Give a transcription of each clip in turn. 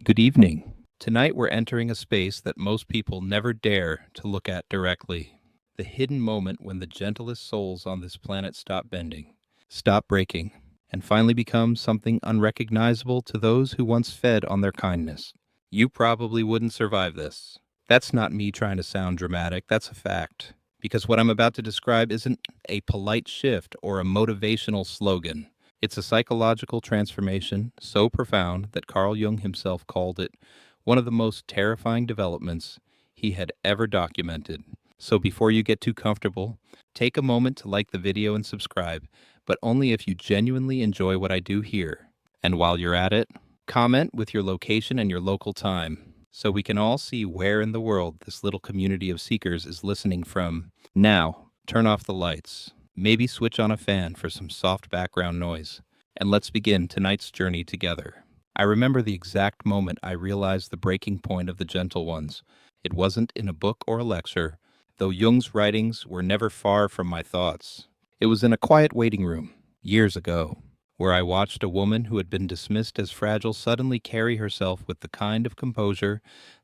Good evening. Tonight we're entering a space that most people never dare to look at directly. The hidden moment when the gentlest souls on this planet stop bending, stop breaking, and finally become something unrecognizable to those who once fed on their kindness. You probably wouldn't survive this. That's not me trying to sound dramatic, that's a fact. Because what I'm about to describe isn't a polite shift or a motivational slogan. It's a psychological transformation so profound that Carl Jung himself called it one of the most terrifying developments he had ever documented. So before you get too comfortable, take a moment to like the video and subscribe, but only if you genuinely enjoy what I do here. And while you're at it, comment with your location and your local time, so we can all see where in the world this little community of seekers is listening from. Now, turn off the lights. Maybe switch on a fan for some soft background noise, and let's begin tonight's journey together. I remember the exact moment I realized the breaking point of the gentle ones. It wasn't in a book or a lecture, though Jung's writings were never far from my thoughts. It was in a quiet waiting room, years ago, where I watched a woman who had been dismissed as fragile suddenly carry herself with the kind of composure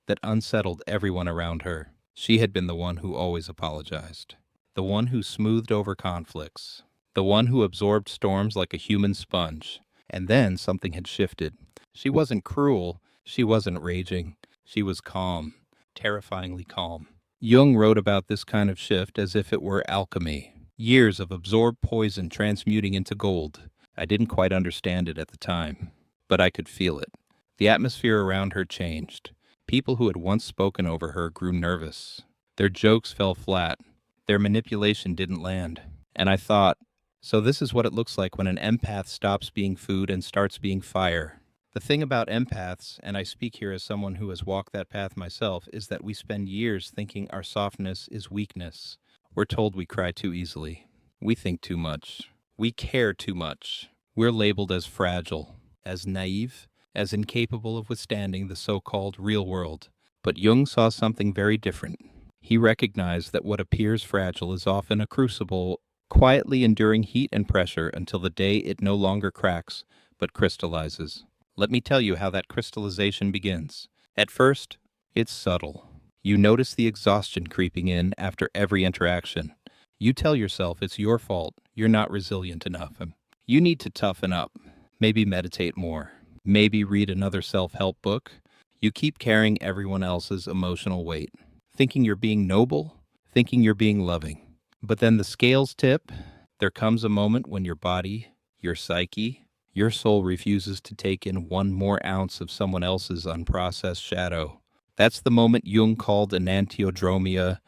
that unsettled everyone around her. She had been the one who always apologized. The one who smoothed over conflicts, the one who absorbed storms like a human sponge. And then something had shifted. She wasn't cruel, she wasn't raging, she was calm, terrifyingly calm. Jung wrote about this kind of shift as if it were alchemy, years of absorbed poison transmuting into gold. I didn't quite understand it at the time, but I could feel it. The atmosphere around her changed. People who had once spoken over her grew nervous. Their jokes fell flat. Their manipulation didn't land. And I thought, so this is what it looks like when an empath stops being food and starts being fire. The thing about empaths, and I speak here as someone who has walked that path myself, is that we spend years thinking our softness is weakness. We're told we cry too easily. We think too much. We care too much. We're labeled as fragile, as naive, as incapable of withstanding the so-called real world. But Jung saw something very different. He recognized that what appears fragile is often a crucible, quietly enduring heat and pressure until the day it no longer cracks, but crystallizes. Let me tell you how that crystallization begins. At first, it's subtle. You notice the exhaustion creeping in after every interaction. You tell yourself it's your fault, you're not resilient enough. You need to toughen up, maybe meditate more, maybe read another self-help book. You keep carrying everyone else's emotional weight. Thinking you're being noble, thinking you're being loving. But then the scales tip. There comes a moment when your body, your psyche, your soul refuses to take in one more ounce of someone else's unprocessed shadow. That's the moment Jung called enantiodromia,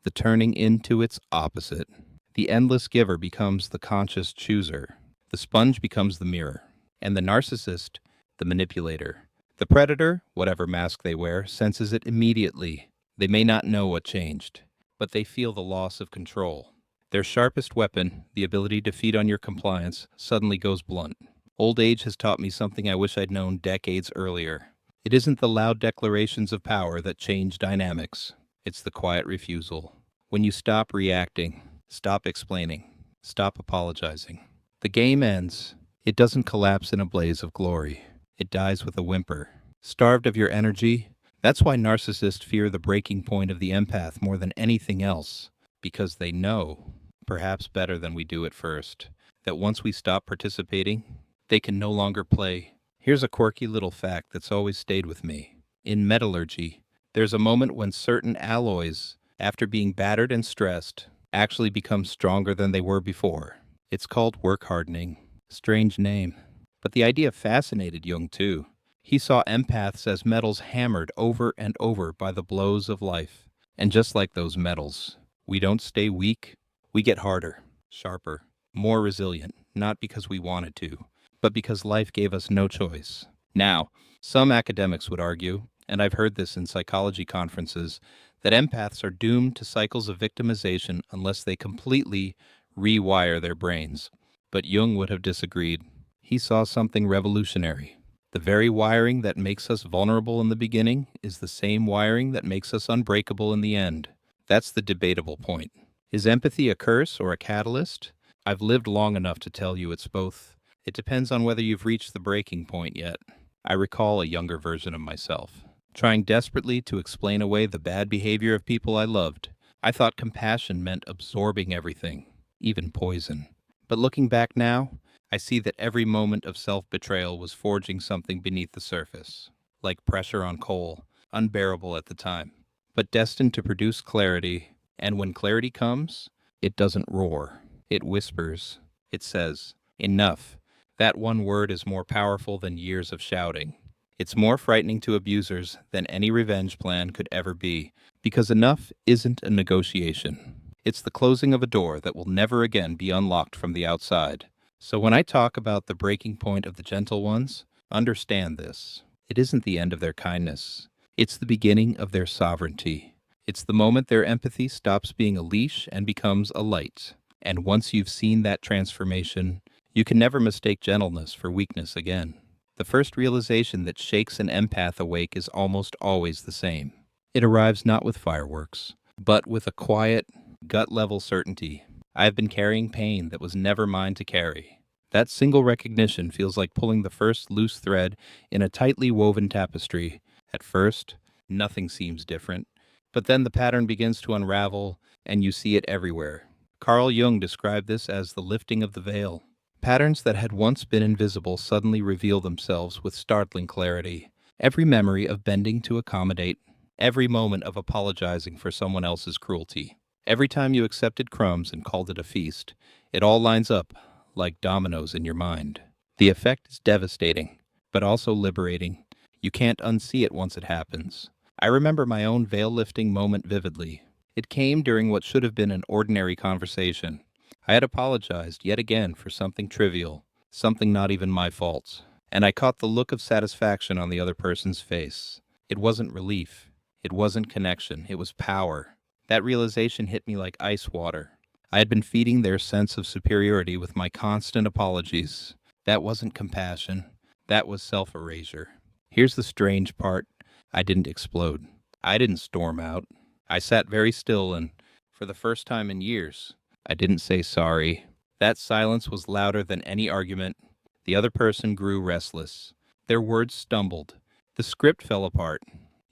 the turning into its opposite. The endless giver becomes the conscious chooser. The sponge becomes the mirror. And the narcissist, the manipulator. The predator, whatever mask they wear, senses it immediately. They may not know what changed, but they feel the loss of control. Their sharpest weapon, the ability to feed on your compliance, suddenly goes blunt. Old age has taught me something I wish I'd known decades earlier. It isn't the loud declarations of power that change dynamics. It's the quiet refusal. When you stop reacting, stop explaining, stop apologizing. The game ends. It doesn't collapse in a blaze of glory. It dies with a whimper. Starved of your energy. That's why narcissists fear the breaking point of the empath more than anything else, because they know, perhaps better than we do at first, that once we stop participating, they can no longer play. Here's a quirky little fact that's always stayed with me. In metallurgy, there's a moment when certain alloys, after being battered and stressed, actually become stronger than they were before. It's called work hardening. Strange name. But the idea fascinated Jung too. He saw empaths as metals hammered over and over by the blows of life. And just like those metals, we don't stay weak, we get harder, sharper, more resilient, not because we wanted to, but because life gave us no choice. Now, some academics would argue, and I've heard this in psychology conferences, that empaths are doomed to cycles of victimization unless they completely rewire their brains. But Jung would have disagreed. He saw something revolutionary. The very wiring that makes us vulnerable in the beginning is the same wiring that makes us unbreakable in the end. That's the debatable point. Is empathy a curse or a catalyst? I've lived long enough to tell you it's both. It depends on whether you've reached the breaking point yet. I recall a younger version of myself, trying desperately to explain away the bad behavior of people I loved. I thought compassion meant absorbing everything, even poison. But looking back now, I see that every moment of self-betrayal was forging something beneath the surface, like pressure on coal, unbearable at the time, but destined to produce clarity. And when clarity comes, it doesn't roar. It whispers. It says, "Enough." That one word is more powerful than years of shouting. It's more frightening to abusers than any revenge plan could ever be, because enough isn't a negotiation. It's the closing of a door that will never again be unlocked from the outside. So when I talk about the breaking point of the gentle ones, understand this. It isn't the end of their kindness. It's the beginning of their sovereignty. It's the moment their empathy stops being a leash and becomes a light. And once you've seen that transformation, you can never mistake gentleness for weakness again. The first realization that shakes an empath awake is almost always the same. It arrives not with fireworks, but with a quiet, gut-level certainty. I have been carrying pain that was never mine to carry. That single recognition feels like pulling the first loose thread in a tightly woven tapestry. At first, nothing seems different, but then the pattern begins to unravel, and you see it everywhere. Carl Jung described this as the lifting of the veil. Patterns that had once been invisible suddenly reveal themselves with startling clarity. Every memory of bending to accommodate, every moment of apologizing for someone else's cruelty, every time you accepted crumbs and called it a feast, it all lines up like dominoes in your mind. The effect is devastating, but also liberating. You can't unsee it once it happens. I remember my own veil-lifting moment vividly. It came during what should have been an ordinary conversation. I had apologized yet again for something trivial, something not even my fault, and I caught the look of satisfaction on the other person's face. It wasn't relief. It wasn't connection. It was power. That realization hit me like ice water. I had been feeding their sense of superiority with my constant apologies. That wasn't compassion. That was self-erasure. Here's the strange part. I didn't explode. I didn't storm out. I sat very still and, for the first time in years, I didn't say sorry. That silence was louder than any argument. The other person grew restless. Their words stumbled. The script fell apart.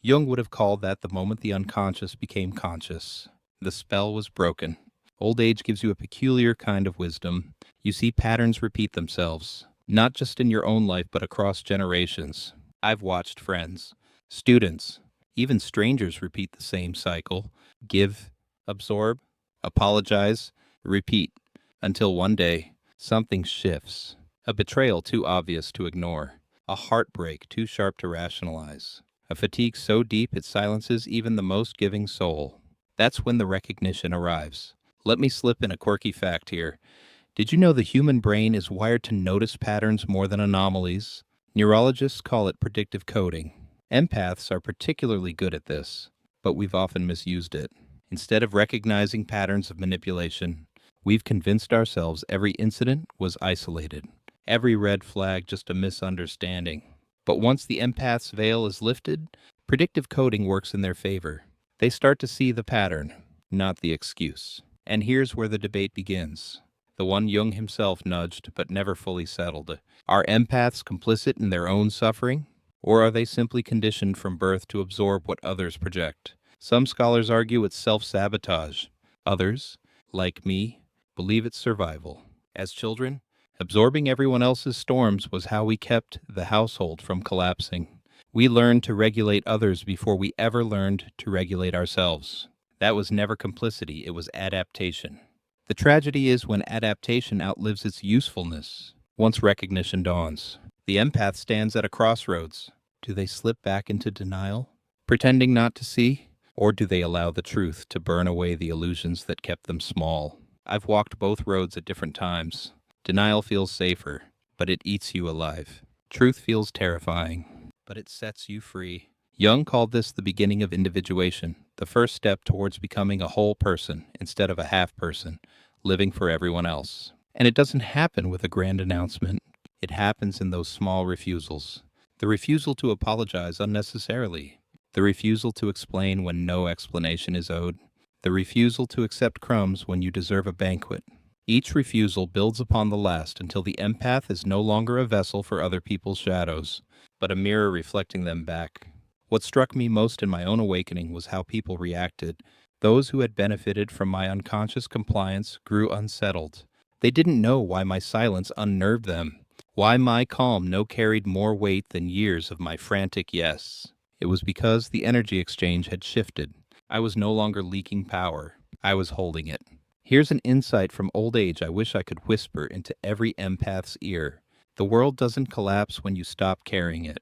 Jung would have called that the moment the unconscious became conscious. The spell was broken. Old age gives you a peculiar kind of wisdom. You see patterns repeat themselves, not just in your own life but across generations. I've watched friends, students, even strangers repeat the same cycle. Give, absorb, apologize, repeat, until one day, something shifts. A betrayal too obvious to ignore. A heartbreak too sharp to rationalize. A fatigue so deep it silences even the most giving soul. That's when the recognition arrives. Let me slip in a quirky fact here. Did you know the human brain is wired to notice patterns more than anomalies? Neurologists call it predictive coding. Empaths are particularly good at this, but we've often misused it. Instead of recognizing patterns of manipulation, we've convinced ourselves every incident was isolated, every red flag just a misunderstanding. But once the empath's veil is lifted, predictive coding works in their favor. They start to see the pattern, not the excuse. And here's where the debate begins. The one Jung himself nudged but never fully settled. Are empaths complicit in their own suffering? Or are they simply conditioned from birth to absorb what others project? Some scholars argue it's self-sabotage. Others, like me, believe it's survival. As children, absorbing everyone else's storms was how we kept the household from collapsing. We learned to regulate others before we ever learned to regulate ourselves. That was never complicity, it was adaptation. The tragedy is when adaptation outlives its usefulness. Once recognition dawns, the empath stands at a crossroads. Do they slip back into denial, pretending not to see? Or do they allow the truth to burn away the illusions that kept them small? I've walked both roads at different times. Denial feels safer, but it eats you alive. Truth feels terrifying, but it sets you free. Jung called this the beginning of individuation, the first step towards becoming a whole person instead of a half person, living for everyone else. And it doesn't happen with a grand announcement. It happens in those small refusals. The refusal to apologize unnecessarily. The refusal to explain when no explanation is owed. The refusal to accept crumbs when you deserve a banquet. Each refusal builds upon the last until the empath is no longer a vessel for other people's shadows, but a mirror reflecting them back. What struck me most in my own awakening was how people reacted. Those who had benefited from my unconscious compliance grew unsettled. They didn't know why my silence unnerved them, why my calm no carried more weight than years of my frantic yes. It was because the energy exchange had shifted. I was no longer leaking power. I was holding it. Here's an insight from old age I wish I could whisper into every empath's ear. The world doesn't collapse when you stop carrying it.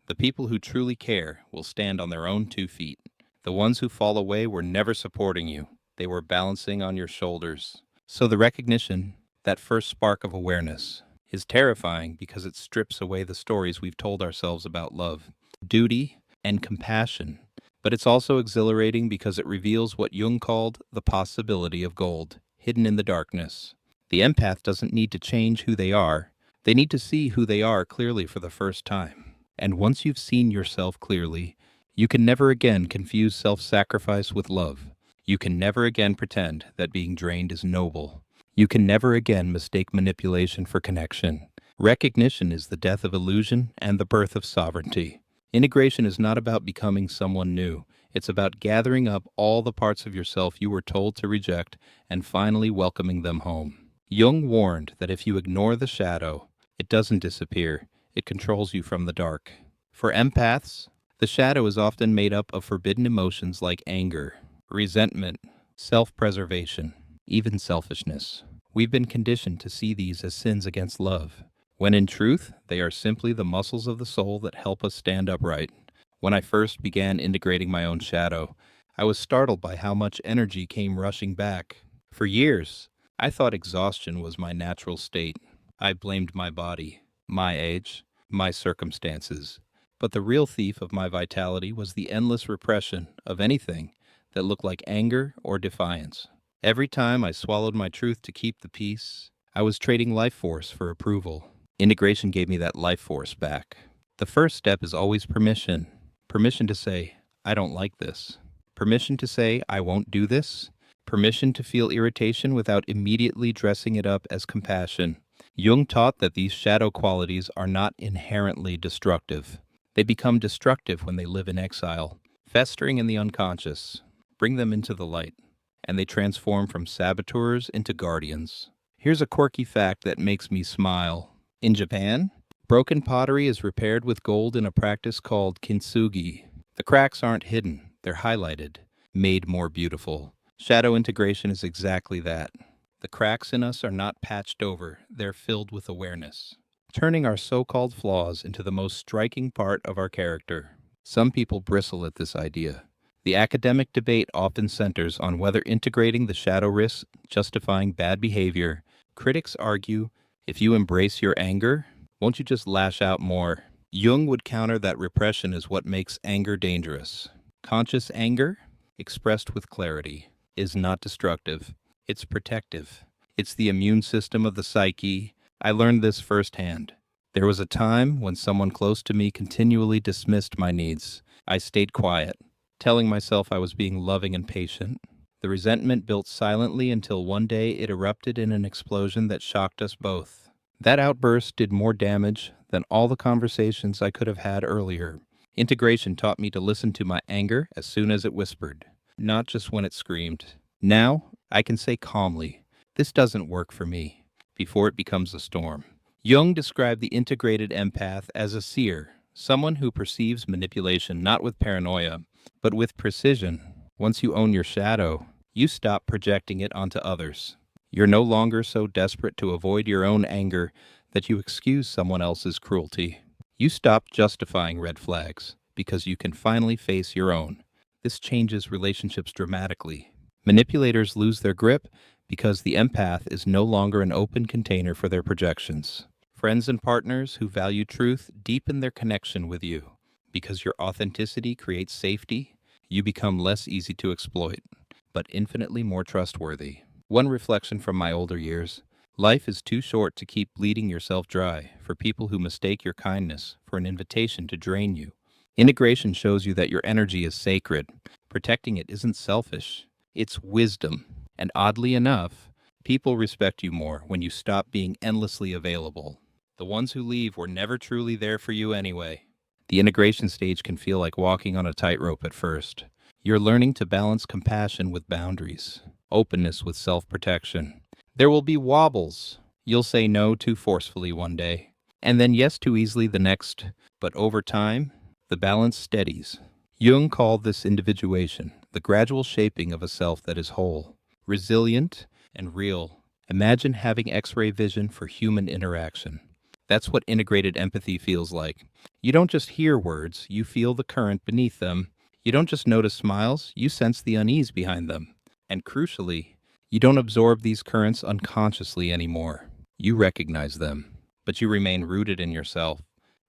The people who truly care will stand on their own 2 feet. The ones who fall away were never supporting you. They were balancing on your shoulders. So the recognition, that first spark of awareness, is terrifying because it strips away the stories we've told ourselves about love, duty, and compassion. But it's also exhilarating because it reveals what Jung called the possibility of gold, hidden in the darkness. The empath doesn't need to change who they are. They need to see who they are clearly for the first time. And once you've seen yourself clearly, you can never again confuse self-sacrifice with love. You can never again pretend that being drained is noble. You can never again mistake manipulation for connection. Recognition is the death of illusion and the birth of sovereignty. Integration is not about becoming someone new. It's about gathering up all the parts of yourself you were told to reject and finally welcoming them home. Jung warned that if you ignore the shadow, it doesn't disappear. It controls you from the dark. For empaths, the shadow is often made up of forbidden emotions like anger, resentment, self-preservation, even selfishness. We've been conditioned to see these as sins against love, when in truth, they are simply the muscles of the soul that help us stand upright. When I first began integrating my own shadow, I was startled by how much energy came rushing back. For years, I thought exhaustion was my natural state. I blamed my body, my age, my circumstances. But the real thief of my vitality was the endless repression of anything that looked like anger or defiance. Every time I swallowed my truth to keep the peace, I was trading life force for approval. Integration gave me that life force back. The first step is always permission. Permission to say, I don't like this. Permission to say, I won't do this. Permission to feel irritation without immediately dressing it up as compassion. Jung taught that these shadow qualities are not inherently destructive. They become destructive when they live in exile, festering in the unconscious. Bring them into the light, and they transform from saboteurs into guardians. Here's a quirky fact that makes me smile. In Japan, broken pottery is repaired with gold in a practice called kintsugi. The cracks aren't hidden, they're highlighted, made more beautiful. Shadow integration is exactly that. The cracks in us are not patched over, they're filled with awareness, turning our so-called flaws into the most striking part of our character. Some people bristle at this idea. The academic debate often centers on whether integrating the shadow risks justifying bad behavior. Critics argue, if you embrace your anger, won't you just lash out more? Jung would counter that repression is what makes anger dangerous. Conscious anger, expressed with clarity, is not destructive. It's protective. It's the immune system of the psyche. I learned this firsthand. There was a time when someone close to me continually dismissed my needs. I stayed quiet, telling myself I was being loving and patient. The resentment built silently until one day it erupted in an explosion that shocked us both. That outburst did more damage than all the conversations I could have had earlier. Integration taught me to listen to my anger as soon as it whispered, not just when it screamed. Now, I can say calmly, this doesn't work for me, before it becomes a storm. Jung described the integrated empath as a seer, someone who perceives manipulation not with paranoia, but with precision. Once you own your shadow, you stop projecting it onto others. You're no longer so desperate to avoid your own anger that you excuse someone else's cruelty. You stop justifying red flags because you can finally face your own. This changes relationships dramatically. Manipulators lose their grip because the empath is no longer an open container for their projections. Friends and partners who value truth deepen their connection with you. Because your authenticity creates safety, you become less easy to exploit, but infinitely more trustworthy. One reflection from my older years: life is too short to keep bleeding yourself dry for people who mistake your kindness for an invitation to drain you. Integration shows you that your energy is sacred. Protecting it isn't selfish, it's wisdom. And oddly enough, People respect you more when you stop being endlessly available. The ones who leave were never truly there for you anyway. The integration stage can feel like walking on a tightrope at first. You're learning to balance compassion with boundaries, openness with self-protection. There will be wobbles. You'll say no too forcefully one day, and then yes too easily the next. But over time, the balance steadies. Jung called this individuation, the gradual shaping of a self that is whole, resilient, and real. Imagine having X-ray vision for human interaction. That's what integrated empathy feels like. You don't just hear words, you feel the current beneath them. You don't just notice smiles, you sense the unease behind them. And crucially, you don't absorb these currents unconsciously anymore. You recognize them, but you remain rooted in yourself.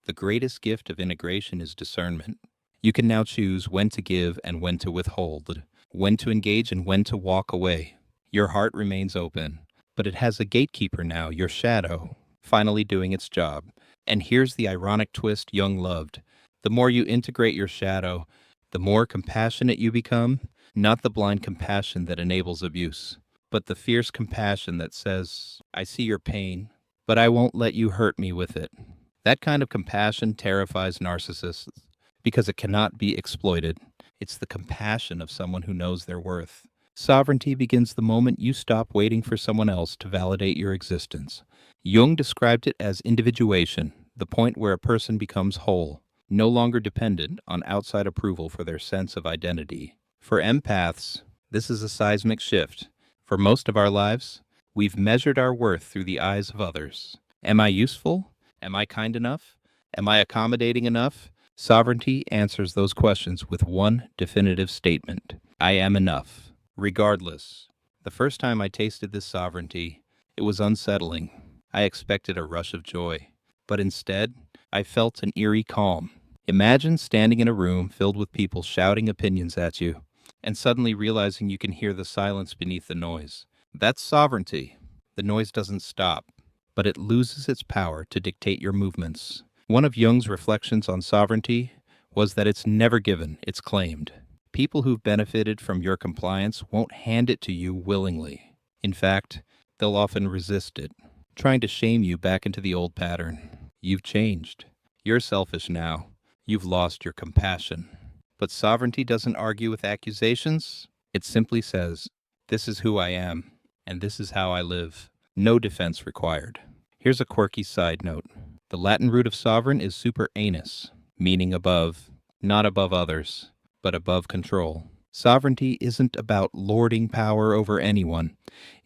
The greatest gift of integration is discernment. You can now choose when to give and when to withhold, when to engage and when to walk away. Your heart remains open, but it has a gatekeeper now, your shadow, finally doing its job. And here's the ironic twist Jung loved. The more you integrate your shadow, the more compassionate you become, not the blind compassion that enables abuse, but the fierce compassion that says, I see your pain, but I won't let you hurt me with it. That kind of compassion terrifies narcissists because it cannot be exploited. It's the compassion of someone who knows their worth. Sovereignty begins the moment you stop waiting for someone else to validate your existence. Jung described it as individuation, the point where a person becomes whole, no longer dependent on outside approval for their sense of identity. For empaths, this is a seismic shift. For most of our lives, we've measured our worth through the eyes of others. Am I useful? Am I kind enough? Am I accommodating enough? Sovereignty answers those questions with one definitive statement. I am enough. Regardless. The first time I tasted this sovereignty, it was unsettling. I expected a rush of joy, but instead, I felt an eerie calm. Imagine standing in a room filled with people shouting opinions at you, and suddenly realizing you can hear the silence beneath the noise. That's sovereignty. The noise doesn't stop, but it loses its power to dictate your movements. One of Jung's reflections on sovereignty was that it's never given, it's claimed. People who've benefited from your compliance won't hand it to you willingly. In fact, they'll often resist it, trying to shame you back into the old pattern. You've changed. You're selfish now. You've lost your compassion. But sovereignty doesn't argue with accusations. It simply says, this is who I am, and this is how I live. No defense required. Here's a quirky side note. The Latin root of sovereign is super anus, meaning above, not above others, but above control. Sovereignty isn't about lording power over anyone.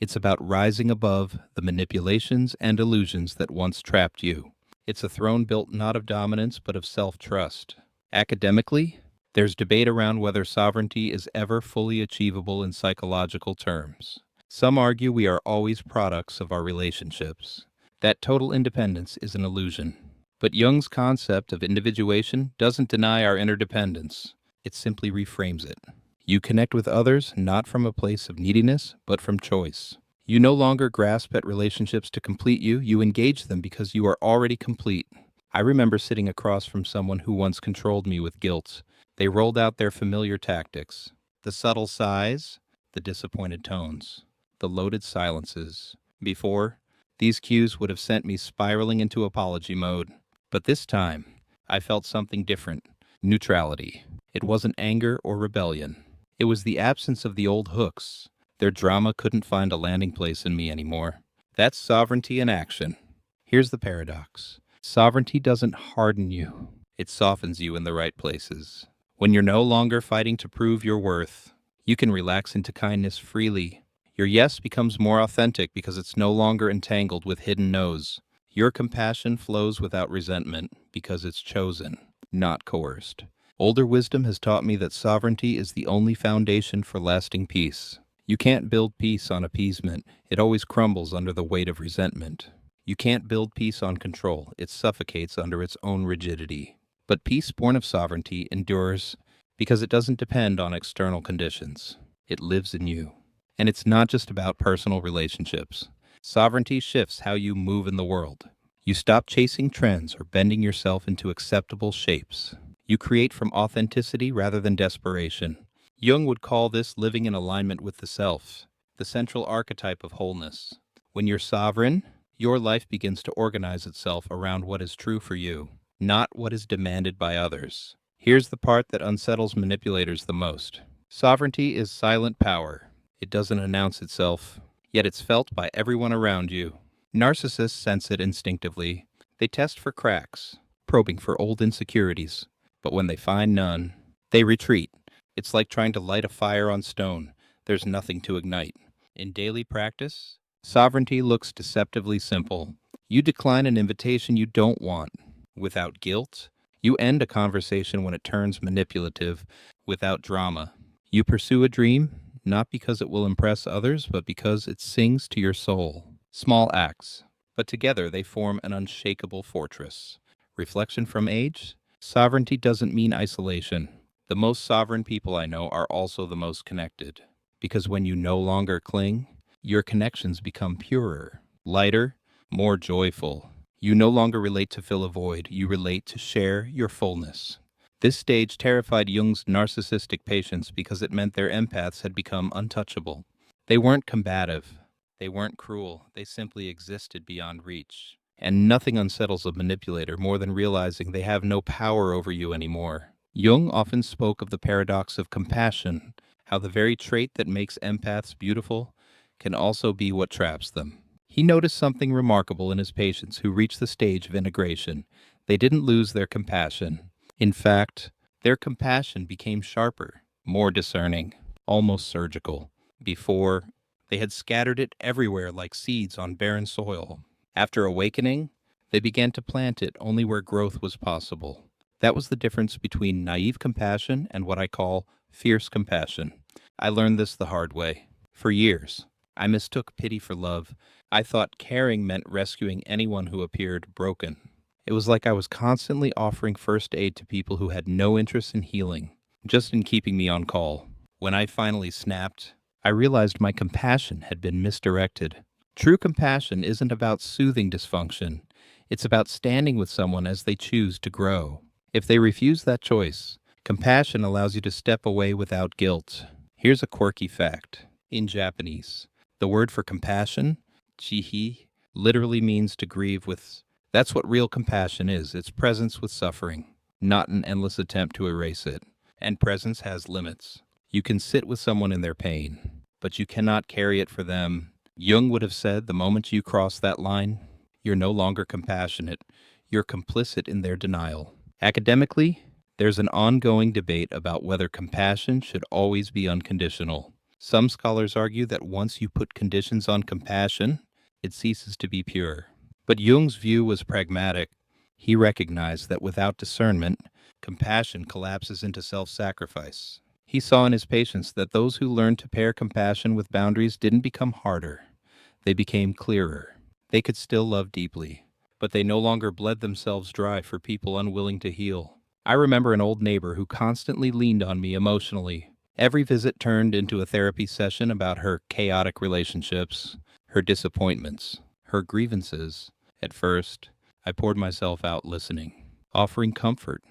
It's about rising above the manipulations and illusions that once trapped you. It's a throne built not of dominance, but of self-trust. Academically, there's debate around whether sovereignty is ever fully achievable in psychological terms. Some argue we are always products of our relationships. That total independence is an illusion. But Jung's concept of individuation doesn't deny our interdependence. It simply reframes it. You connect with others not from a place of neediness, but from choice. You no longer grasp at relationships to complete you, you engage them because you are already complete. I remember sitting across from someone who once controlled me with guilt. They rolled out their familiar tactics. The subtle sighs, the disappointed tones, the loaded silences. Before, these cues would have sent me spiraling into apology mode. But this time, I felt something different. Neutrality. It wasn't anger or rebellion. It was the absence of the old hooks. Their drama couldn't find a landing place in me anymore. That's sovereignty in action. Here's the paradox. Sovereignty doesn't harden you. It softens you in the right places. When you're no longer fighting to prove your worth, you can relax into kindness freely. Your yes becomes more authentic because it's no longer entangled with hidden no's. Your compassion flows without resentment because it's chosen, not coerced. Older wisdom has taught me that sovereignty is the only foundation for lasting peace. You can't build peace on appeasement. It always crumbles under the weight of resentment. You can't build peace on control. It suffocates under its own rigidity. But peace born of sovereignty endures because it doesn't depend on external conditions. It lives in you. And it's not just about personal relationships. Sovereignty shifts how you move in the world. You stop chasing trends or bending yourself into acceptable shapes. You create from authenticity rather than desperation. Jung would call this living in alignment with the self. the central archetype of wholeness. When you're sovereign, your life begins to organize itself around what is true for you, not what is demanded by others. Here's the part that unsettles manipulators the most. Sovereignty is silent power. It doesn't announce itself, yet it's felt by everyone around you. Narcissists sense it instinctively. They test for cracks, probing for old insecurities. But when they find none, they retreat. It's like trying to light a fire on stone. There's nothing to ignite. In daily practice, sovereignty looks deceptively simple. You decline an invitation you don't want, without guilt. You end a conversation when it turns manipulative, without drama. You pursue a dream, not because it will impress others, but because it sings to your soul. Small acts, but together they form an unshakable fortress. Reflection from age? Sovereignty doesn't mean isolation. The most sovereign people I know are also the most connected. Because when you no longer cling, your connections become purer, lighter, more joyful. You no longer relate to fill a void, you relate to share your fullness. This stage terrified Jung's narcissistic patients because it meant their empaths had become untouchable. They weren't combative. They weren't cruel. They simply existed beyond reach. And nothing unsettles a manipulator more than realizing they have no power over you anymore. Jung often spoke of the paradox of compassion, how the very trait that makes empaths beautiful can also be what traps them. He noticed something remarkable in his patients who reached the stage of integration. They didn't lose their compassion. In fact, their compassion became sharper, more discerning, almost surgical. Before, they had scattered it everywhere like seeds on barren soil. After awakening, they began to plant it only where growth was possible. That was the difference between naive compassion and what I call fierce compassion. I learned this the hard way. For years, I mistook pity for love. I thought caring meant rescuing anyone who appeared broken. It was like I was constantly offering first aid to people who had no interest in healing, just in keeping me on call. When I finally snapped, I realized my compassion had been misdirected. True compassion isn't about soothing dysfunction. It's about standing with someone as they choose to grow. If they refuse that choice, compassion allows you to step away without guilt. Here's a quirky fact. In Japanese, the word for compassion, chihi, literally means to grieve with. That's what real compassion is. It's presence with suffering, not an endless attempt to erase it. And presence has limits. You can sit with someone in their pain, but you cannot carry it for them. Jung would have said the moment you cross that line, you're no longer compassionate. You're complicit in their denial. Academically, there's an ongoing debate about whether compassion should always be unconditional. Some scholars argue that once you put conditions on compassion, it ceases to be pure. But Jung's view was pragmatic. He recognized that without discernment, compassion collapses into self-sacrifice. He saw in his patients that those who learned to pair compassion with boundaries didn't become harder. They became clearer. They could still love deeply, but they no longer bled themselves dry for people unwilling to heal. I remember an old neighbor who constantly leaned on me emotionally. Every visit turned into a therapy session about her chaotic relationships, her disappointments, her grievances. At first, I poured myself out listening, offering comfort,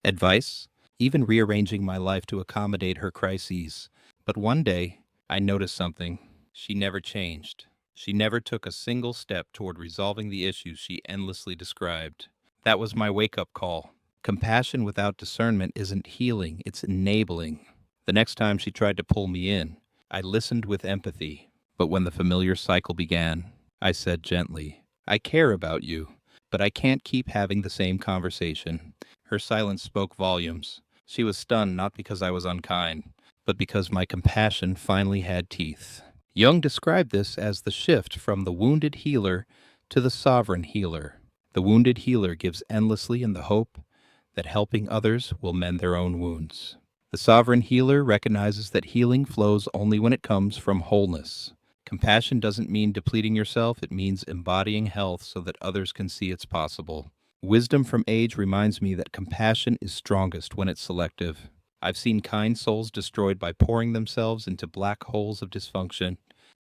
advice, even rearranging my life to accommodate her crises. But one day, I noticed something. She never changed. She never took a single step toward resolving the issues she endlessly described. That was my wake-up call. Compassion without discernment isn't healing, it's enabling. The next time she tried to pull me in, I listened with empathy. But when the familiar cycle began, I said gently, I care about you, but I can't keep having the same conversation. Her silence spoke volumes. She was stunned not because I was unkind, but because my compassion finally had teeth. Jung described this as the shift from the wounded healer to the sovereign healer. The wounded healer gives endlessly in the hope that helping others will mend their own wounds. The sovereign healer recognizes that healing flows only when it comes from wholeness. Compassion doesn't mean depleting yourself, it means embodying health so that others can see it's possible. Wisdom from age reminds me that compassion is strongest when it's selective. I've seen kind souls destroyed by pouring themselves into black holes of dysfunction,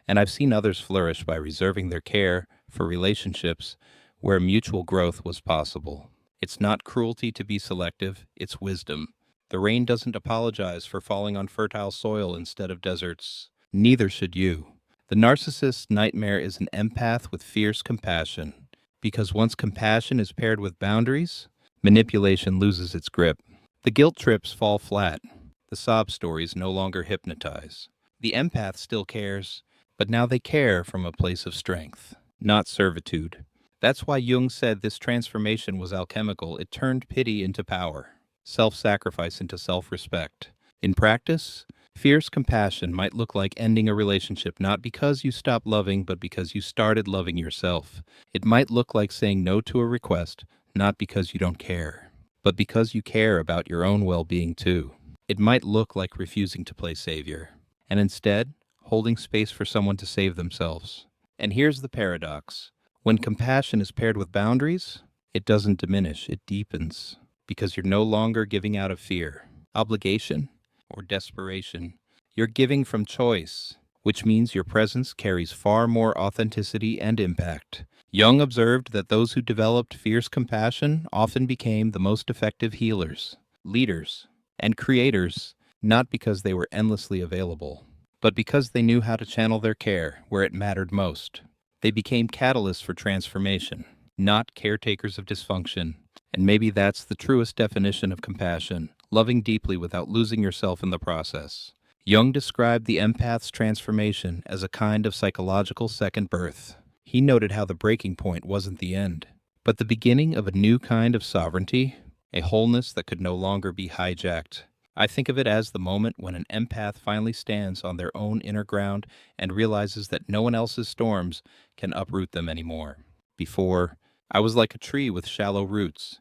and I've seen others flourish by reserving their care for relationships where mutual growth was possible. It's not cruelty to be selective, it's wisdom. The rain doesn't apologize for falling on fertile soil instead of deserts. Neither should you. The narcissist's nightmare is an empath with fierce compassion, because once compassion is paired with boundaries, manipulation loses its grip. The guilt trips fall flat. The sob stories no longer hypnotize. The empath still cares, but now they care from a place of strength, not servitude. That's why Jung said this transformation was alchemical. It turned pity into power, self-sacrifice into self-respect. In practice, fierce compassion might look like ending a relationship not because you stopped loving, but because you started loving yourself. It might look like saying no to a request, not because you don't care, but because you care about your own well-being too. It might look like refusing to play savior, and instead, holding space for someone to save themselves. And here's the paradox. When compassion is paired with boundaries, it doesn't diminish, it deepens, because you're no longer giving out of fear, obligation, or desperation. You're giving from choice, which means your presence carries far more authenticity and impact. Jung observed that those who developed fierce compassion often became the most effective healers, leaders, and creators, not because they were endlessly available, but because they knew how to channel their care where it mattered most. They became catalysts for transformation, not caretakers of dysfunction. And maybe that's the truest definition of compassion, loving deeply without losing yourself in the process. Jung described the empath's transformation as a kind of psychological second birth. He noted how the breaking point wasn't the end, but the beginning of a new kind of sovereignty, a wholeness that could no longer be hijacked. I think of it as the moment when an empath finally stands on their own inner ground and realizes that no one else's storms can uproot them anymore. Before, I was like a tree with shallow roots.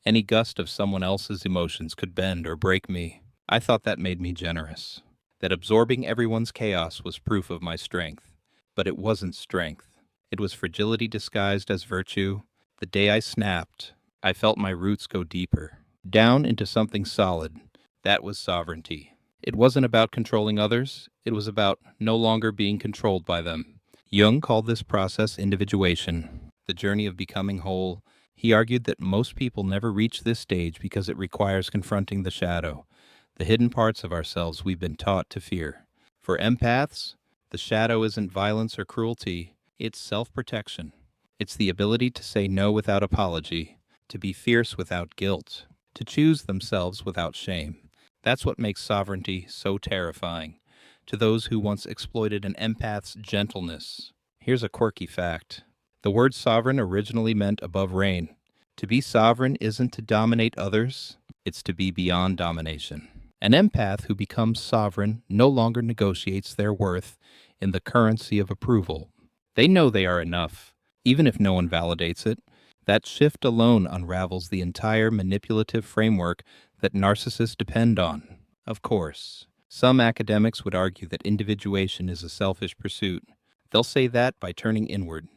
Any gust of someone else's emotions could bend or break me. I thought that made me generous, that absorbing everyone's chaos was proof of my strength. But it wasn't strength. It was fragility disguised as virtue. The day I snapped, I felt my roots go deeper, down into something solid. That was sovereignty. It wasn't about controlling others. It was about no longer being controlled by them. Jung called this process individuation, the journey of becoming whole. He argued that most people never reach this stage because it requires confronting the shadow, the hidden parts of ourselves we've been taught to fear. For empaths, the shadow isn't violence or cruelty, it's self-protection. It's the ability to say no without apology, to be fierce without guilt, to choose themselves without shame. That's what makes sovereignty so terrifying to those who once exploited an empath's gentleness. Here's a quirky fact. The word sovereign originally meant above reign. To be sovereign isn't to dominate others, it's to be beyond domination. An empath who becomes sovereign no longer negotiates their worth in the currency of approval. They know they are enough, even if no one validates it. That shift alone unravels the entire manipulative framework that narcissists depend on. Of course, some academics would argue that individuation is a selfish pursuit. They'll say that by turning inward.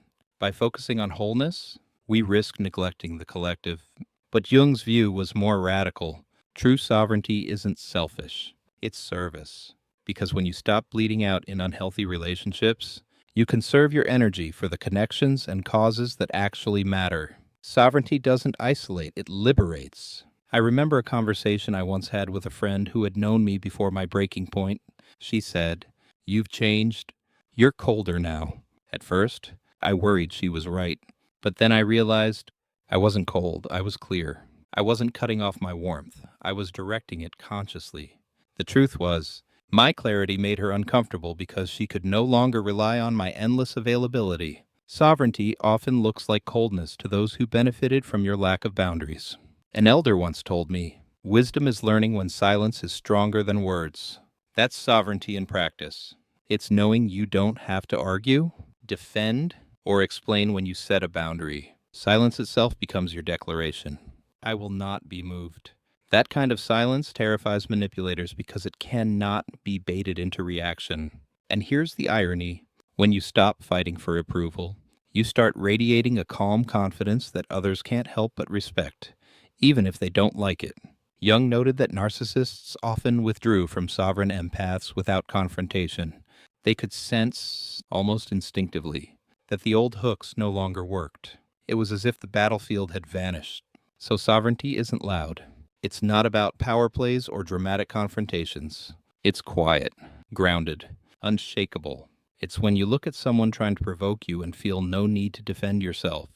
By focusing on wholeness, we risk neglecting the collective. But Jung's view was more radical. True sovereignty isn't selfish, it's service. Because when you stop bleeding out in unhealthy relationships, you conserve your energy for the connections and causes that actually matter. Sovereignty doesn't isolate, it liberates. I remember a conversation I once had with a friend who had known me before my breaking point. She said, "You've changed. You're colder now." At first, I worried she was right. But then I realized I wasn't cold, I was clear. I wasn't cutting off my warmth, I was directing it consciously. The truth was, my clarity made her uncomfortable because she could no longer rely on my endless availability. Sovereignty often looks like coldness to those who benefited from your lack of boundaries. An elder once told me, "Wisdom is learning when silence is stronger than words." That's sovereignty in practice. It's knowing you don't have to argue, defend, or explain when you set a boundary. Silence itself becomes your declaration. I will not be moved. That kind of silence terrifies manipulators because it cannot be baited into reaction. And here's the irony. When you stop fighting for approval, you start radiating a calm confidence that others can't help but respect, even if they don't like it. Jung noted that narcissists often withdrew from sovereign empaths without confrontation. They could sense, almost instinctively, that the old hooks no longer worked. It was as if the battlefield had vanished. So sovereignty isn't loud. It's not about power plays or dramatic confrontations. It's quiet, grounded, unshakable. It's when you look at someone trying to provoke you and feel no need to defend yourself.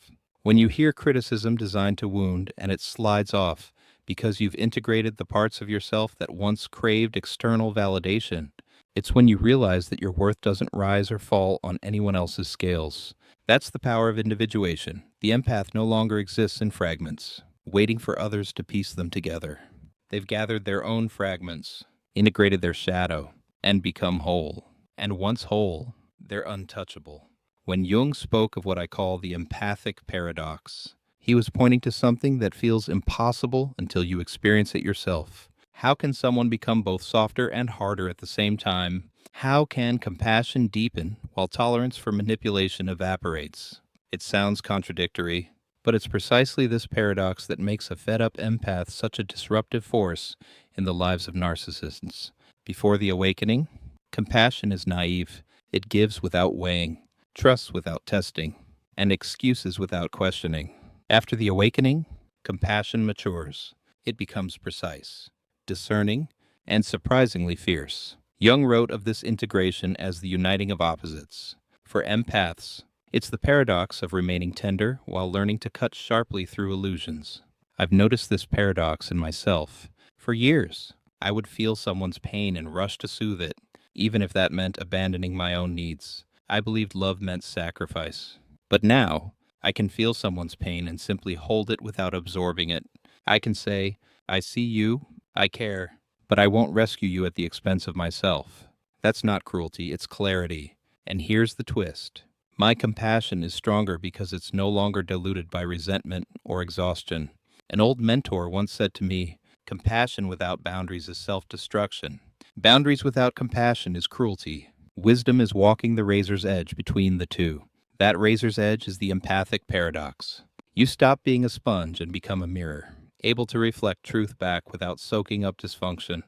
When you hear criticism designed to wound and it slides off because you've integrated the parts of yourself that once craved external validation. It's when you realize that your worth doesn't rise or fall on anyone else's scales. That's the power of individuation. The empath no longer exists in fragments, waiting for others to piece them together. They've gathered their own fragments, integrated their shadow, and become whole. And once whole, they're untouchable. When Jung spoke of what I call the empathic paradox, he was pointing to something that feels impossible until you experience it yourself. How can someone become both softer and harder at the same time? How can compassion deepen while tolerance for manipulation evaporates? It sounds contradictory, but it's precisely this paradox that makes a fed-up empath such a disruptive force in the lives of narcissists. Before the awakening, compassion is naive. It gives without weighing, trusts without testing, and excuses without questioning. After the awakening, compassion matures. It becomes precise, discerning, and surprisingly fierce. Jung wrote of this integration as the uniting of opposites. For empaths, it's the paradox of remaining tender while learning to cut sharply through illusions. I've noticed this paradox in myself. For years, I would feel someone's pain and rush to soothe it, even if that meant abandoning my own needs. I believed love meant sacrifice. But now, I can feel someone's pain and simply hold it without absorbing it. I can say, I see you, I care, but I won't rescue you at the expense of myself. That's not cruelty, it's clarity. And here's the twist. My compassion is stronger because it's no longer diluted by resentment or exhaustion. An old mentor once said to me, compassion without boundaries is self-destruction. Boundaries without compassion is cruelty. Wisdom is walking the razor's edge between the two. That razor's edge is the empathic paradox. You stop being a sponge and become a mirror, able to reflect truth back without soaking up dysfunction.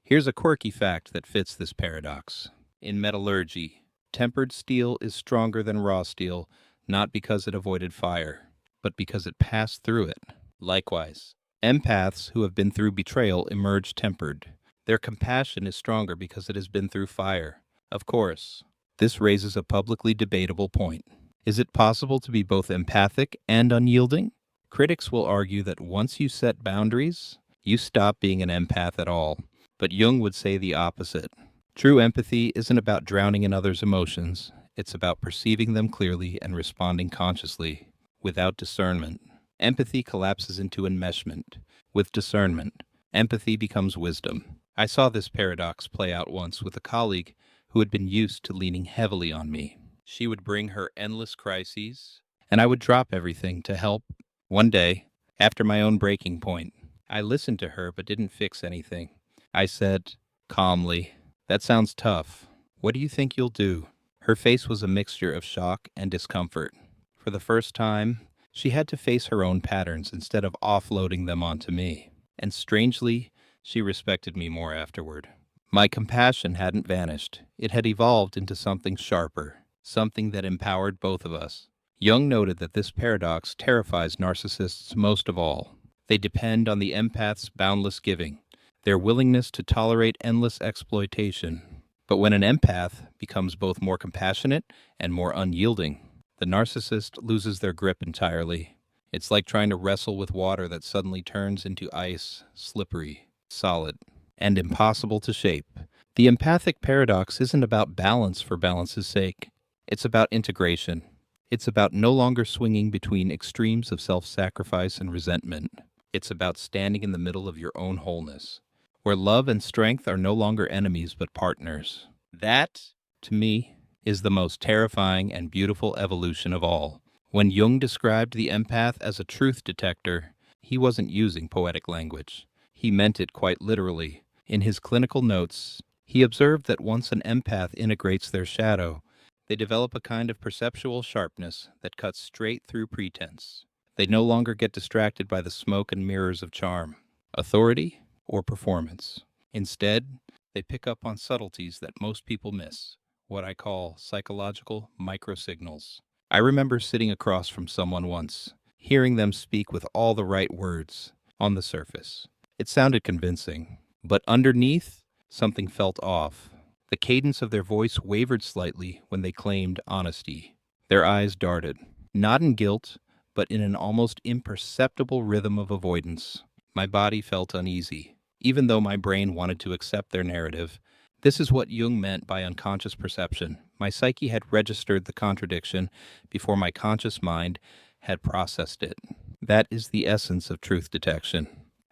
Here's a quirky fact that fits this paradox. In metallurgy, tempered steel is stronger than raw steel, not because it avoided fire, but because it passed through it. Likewise, empaths who have been through betrayal emerge tempered. Their compassion is stronger because it has been through fire. Of course, this raises a publicly debatable point. Is it possible to be both empathic and unyielding? Critics will argue that once you set boundaries, you stop being an empath at all. But Jung would say the opposite. True empathy isn't about drowning in others' emotions. It's about perceiving them clearly and responding consciously, without discernment. Empathy collapses into enmeshment. With discernment, empathy becomes wisdom. I saw this paradox play out once with a colleague who had been used to leaning heavily on me. She would bring her endless crises, and I would drop everything to help. One day, after my own breaking point, I listened to her but didn't fix anything. I said, calmly, "That sounds tough. What do you think you'll do?" Her face was a mixture of shock and discomfort. For the first time, she had to face her own patterns instead of offloading them onto me. And strangely, she respected me more afterward. My compassion hadn't vanished. It had evolved into something sharper, something that empowered both of us. Jung noted that this paradox terrifies narcissists most of all. They depend on the empath's boundless giving, their willingness to tolerate endless exploitation. But when an empath becomes both more compassionate and more unyielding, the narcissist loses their grip entirely. It's like trying to wrestle with water that suddenly turns into ice, slippery, solid, and impossible to shape. The empathic paradox isn't about balance for balance's sake. It's about integration. It's about no longer swinging between extremes of self-sacrifice and resentment. It's about standing in the middle of your own wholeness, where love and strength are no longer enemies but partners. That, to me, is the most terrifying and beautiful evolution of all. When Jung described the empath as a truth detector, he wasn't using poetic language. He meant it quite literally. In his clinical notes, he observed that once an empath integrates their shadow, they develop a kind of perceptual sharpness that cuts straight through pretense. They no longer get distracted by the smoke and mirrors of charm, authority, or performance. Instead, they pick up on subtleties that most people miss, what I call psychological microsignals. I remember sitting across from someone once, hearing them speak with all the right words. On the surface, it sounded convincing, but underneath, something felt off. The cadence of their voice wavered slightly when they claimed honesty. Their eyes darted, not in guilt, but in an almost imperceptible rhythm of avoidance. My body felt uneasy, even though my brain wanted to accept their narrative. This is what Jung meant by unconscious perception. My psyche had registered the contradiction before my conscious mind had processed it. That is the essence of truth detection.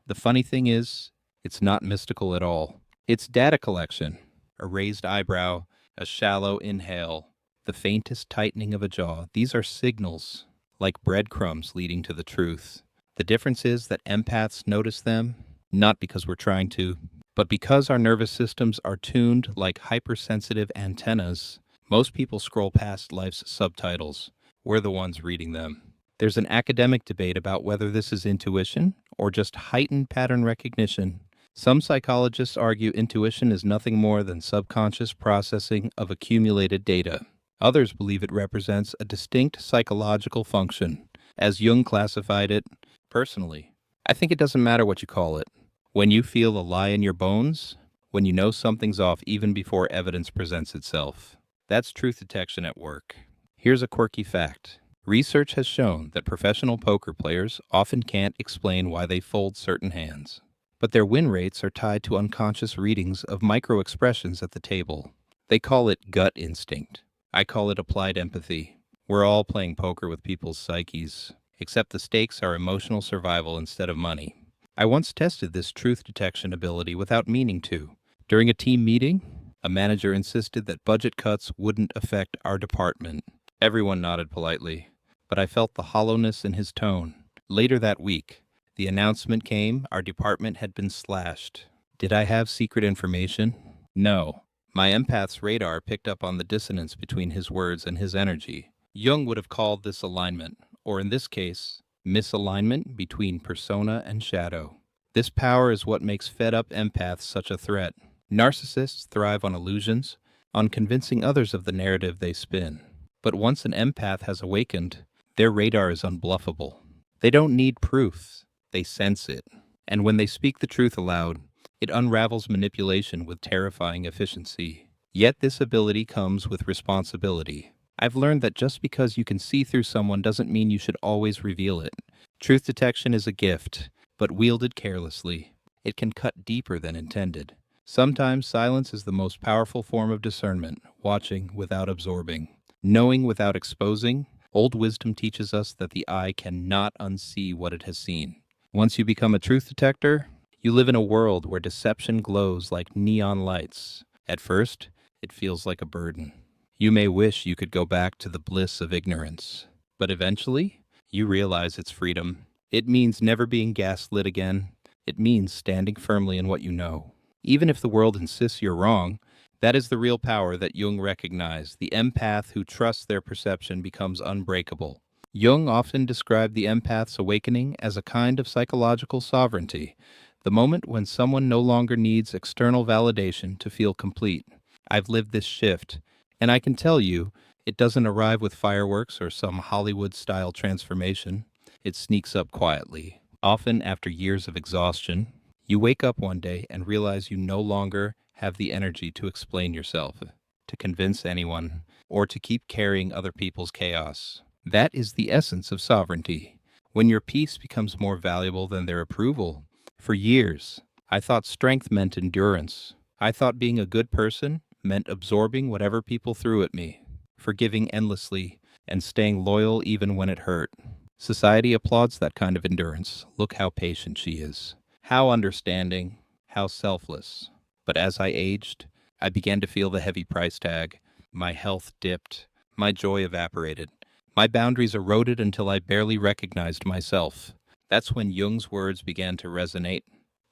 The funny thing is, it's not mystical at all. It's data collection. A raised eyebrow, a shallow inhale, the faintest tightening of a jaw. These are signals, like breadcrumbs leading to the truth. The difference is that empaths notice them, not because we're trying to, but because our nervous systems are tuned like hypersensitive antennas. Most people scroll past life's subtitles. We're the ones reading them. There's an academic debate about whether this is intuition or just heightened pattern recognition. Some psychologists argue intuition is nothing more than subconscious processing of accumulated data. Others believe it represents a distinct psychological function, as Jung classified it. Personally, I think it doesn't matter what you call it. When you feel a lie in your bones, when you know something's off even before evidence presents itself, that's truth detection at work. Here's a quirky fact. Research has shown that professional poker players often can't explain why they fold certain hands, but their win rates are tied to unconscious readings of micro-expressions at the table. They call it gut instinct. I call it applied empathy. We're all playing poker with people's psyches, except the stakes are emotional survival instead of money. I once tested this truth detection ability without meaning to. During a team meeting, a manager insisted that budget cuts wouldn't affect our department. Everyone nodded politely, but I felt the hollowness in his tone. Later that week, the announcement came our department had been slashed. Did I have secret information? No. My empath's radar picked up on the dissonance between his words and his energy. Jung would have called this alignment, or in this case, misalignment between persona and shadow. This power is what makes fed-up empaths such a threat. Narcissists thrive on illusions, on convincing others of the narrative they spin. But once an empath has awakened, their radar is unbluffable. They don't need proofs, they sense it. And when they speak the truth aloud, it unravels manipulation with terrifying efficiency. Yet this ability comes with responsibility. I've learned that just because you can see through someone doesn't mean you should always reveal it. Truth detection is a gift, but wielded carelessly, it can cut deeper than intended. Sometimes silence is the most powerful form of discernment, watching without absorbing. Knowing without exposing, old wisdom teaches us that the eye cannot unsee what it has seen. Once you become a truth detector, you live in a world where deception glows like neon lights. At first, it feels like a burden. You may wish you could go back to the bliss of ignorance, but eventually, you realize it's freedom. It means never being gaslit again. It means standing firmly in what you know. Even if the world insists you're wrong, that is the real power that Jung recognized. The empath who trusts their perception becomes unbreakable. Jung often described the empath's awakening as a kind of psychological sovereignty, the moment when someone no longer needs external validation to feel complete. I've lived this shift, and I can tell you, it doesn't arrive with fireworks or some Hollywood-style transformation. It sneaks up quietly. Often after years of exhaustion, you wake up one day and realize you no longer have the energy to explain yourself, to convince anyone, or to keep carrying other people's chaos. That is the essence of sovereignty. When your peace becomes more valuable than their approval. For years, I thought strength meant endurance. I thought being a good person meant absorbing whatever people threw at me, forgiving endlessly, and staying loyal even when it hurt. Society applauds that kind of endurance. Look how patient she is. How understanding. How selfless. But as I aged, I began to feel the heavy price tag. My health dipped. My joy evaporated. My boundaries eroded until I barely recognized myself. That's when Jung's words began to resonate.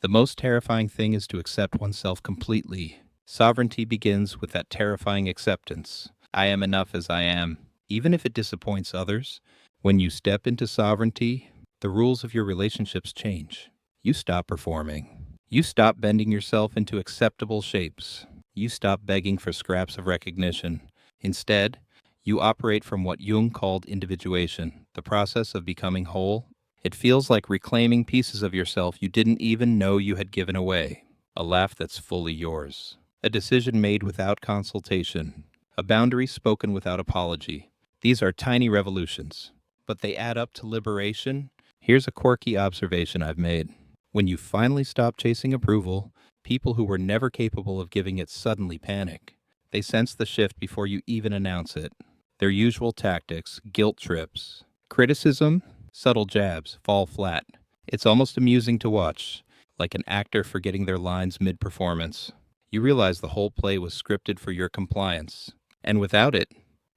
The most terrifying thing is to accept oneself completely. Sovereignty begins with that terrifying acceptance. I am enough as I am, even if it disappoints others. When you step into sovereignty, the rules of your relationships change. You stop performing. You stop bending yourself into acceptable shapes. You stop begging for scraps of recognition. Instead, you operate from what Jung called individuation, the process of becoming whole. It feels like reclaiming pieces of yourself you didn't even know you had given away. A laugh that's fully yours. a decision made without consultation, a boundary spoken without apology. These are tiny revolutions, but they add up to liberation. Here's a quirky observation I've made. When you finally stop chasing approval, people who were never capable of giving it suddenly panic. They sense the shift before you even announce it. Their usual tactics, guilt trips, criticism, subtle jabs, fall flat. It's almost amusing to watch, like an actor forgetting their lines mid-performance. You realize the whole play was scripted for your compliance, and without it,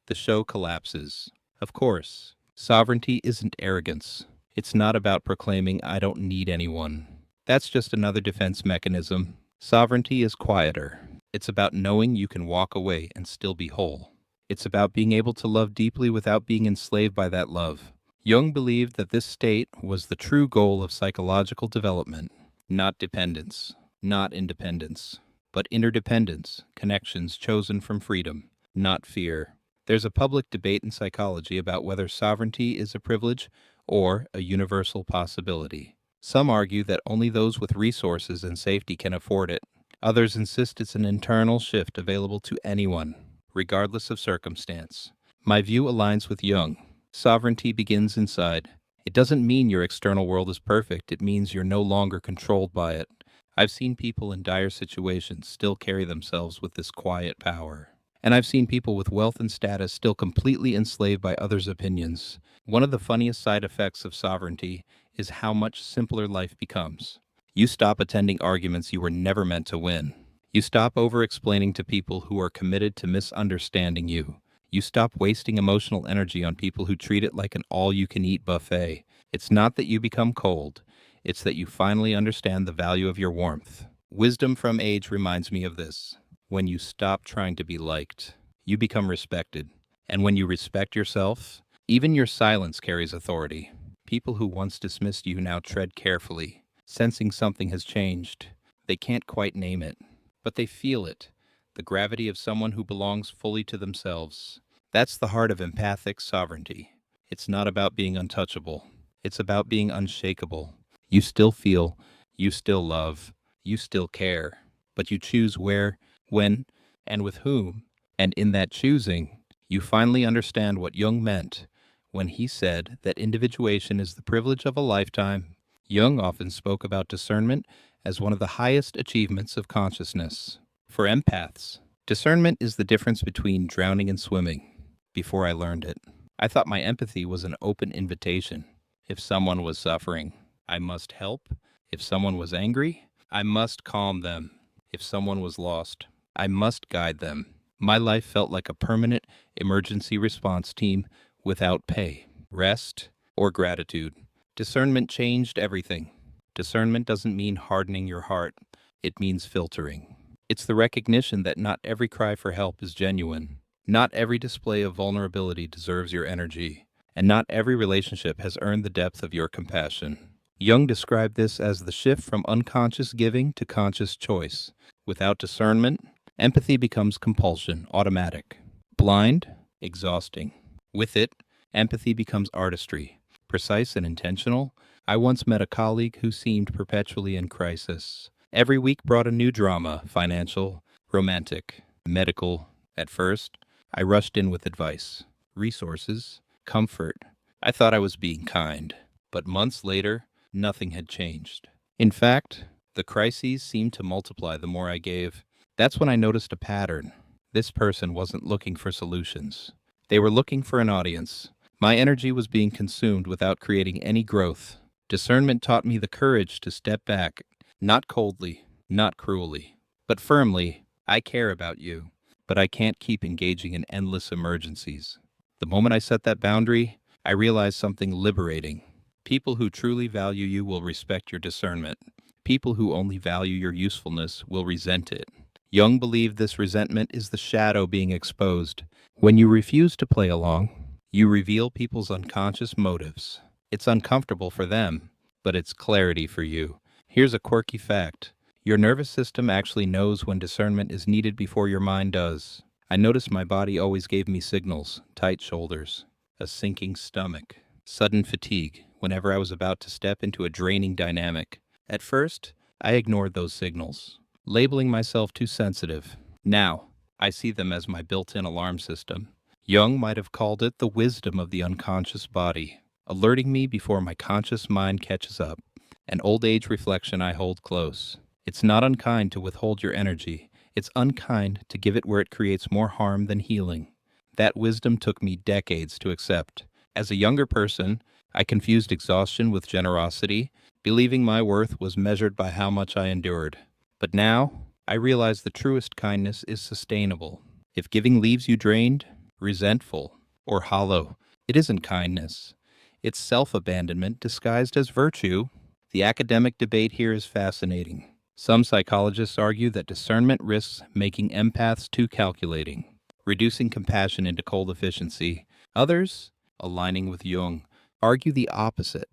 the show collapses. Of course, sovereignty isn't arrogance. It's not about proclaiming, "I don't need anyone." That's just another defense mechanism. Sovereignty is quieter. It's about knowing you can walk away and still be whole. It's about being able to love deeply without being enslaved by that love. Jung believed that this state was the true goal of psychological development, not dependence, not independence, but interdependence, connections chosen from freedom, not fear. There's a public debate in psychology about whether sovereignty is a privilege or a universal possibility. Some argue that only those with resources and safety can afford it. Others insist it's an internal shift available to anyone, regardless of circumstance. My view aligns with Jung. Sovereignty begins inside. It doesn't mean your external world is perfect. It means you're no longer controlled by it. I've seen people in dire situations still carry themselves with this quiet power. And I've seen people with wealth and status still completely enslaved by others' opinions. One of the funniest side effects of sovereignty is how much simpler life becomes. You stop attending arguments you were never meant to win. You stop over-explaining to people who are committed to misunderstanding you. You stop wasting emotional energy on people who treat it like an all-you-can-eat buffet. It's not that you become cold. It's that you finally understand the value of your warmth. Wisdom from age reminds me of this. When you stop trying to be liked, you become respected. And when you respect yourself, even your silence carries authority. People who once dismissed you now tread carefully, sensing something has changed. They can't quite name it, but they feel it. The gravity of someone who belongs fully to themselves. That's the heart of empathic sovereignty. It's not about being untouchable. It's about being unshakable. You still feel, you still love, you still care, but you choose where, when, and with whom. And in that choosing, you finally understand what Jung meant when he said that individuation is the privilege of a lifetime. Jung often spoke about discernment as one of the highest achievements of consciousness. For empaths, discernment is the difference between drowning and swimming. Before I learned it, I thought my empathy was an open invitation. If someone was suffering, I must help. If someone was angry, I must calm them. If someone was lost, I must guide them. My life felt like a permanent emergency response team without pay, rest, or gratitude. Discernment changed everything. Discernment doesn't mean hardening your heart. It means filtering. It's the recognition that not every cry for help is genuine. Not every display of vulnerability deserves your energy. And not every relationship has earned the depth of your compassion. Jung described this as the shift from unconscious giving to conscious choice. Without discernment, empathy becomes compulsion, automatic. Blind, exhausting. With it, empathy becomes artistry, precise and intentional. I once met a colleague who seemed perpetually in crisis. Every week brought a new drama, financial, romantic, medical. At first, I rushed in with advice, resources, comfort. I thought I was being kind. But months later, nothing had changed. In fact, the crises seemed to multiply the more I gave. That's when I noticed a pattern. This person wasn't looking for solutions. They were looking for an audience. My energy was being consumed without creating any growth. Discernment taught me the courage to step back, not coldly, not cruelly, but firmly. I care about you, but I can't keep engaging in endless emergencies. The moment I set that boundary, I realized something liberating. People who truly value you will respect your discernment. People who only value your usefulness will resent it. Jung believed this resentment is the shadow being exposed. When you refuse to play along, you reveal people's unconscious motives. It's uncomfortable for them, but it's clarity for you. Here's a quirky fact. Your nervous system actually knows when discernment is needed before your mind does. I noticed my body always gave me signals: tight shoulders, a sinking stomach, sudden fatigue whenever I was about to step into a draining dynamic. At first, I ignored those signals. labeling myself too sensitive. Now, I see them as my built-in alarm system. Jung might have called it the wisdom of the unconscious body, alerting me before my conscious mind catches up. An old age reflection I hold close. It's not unkind to withhold your energy. It's unkind to give it where it creates more harm than healing. That wisdom took me decades to accept. As a younger person, I confused exhaustion with generosity, believing my worth was measured by how much I endured. But now, I realize the truest kindness is sustainable. If giving leaves you drained, resentful, or hollow, it isn't kindness. It's self-abandonment disguised as virtue. The academic debate here is fascinating. Some psychologists argue that discernment risks making empaths too calculating, reducing compassion into cold efficiency. Others, aligning with Jung, argue the opposite,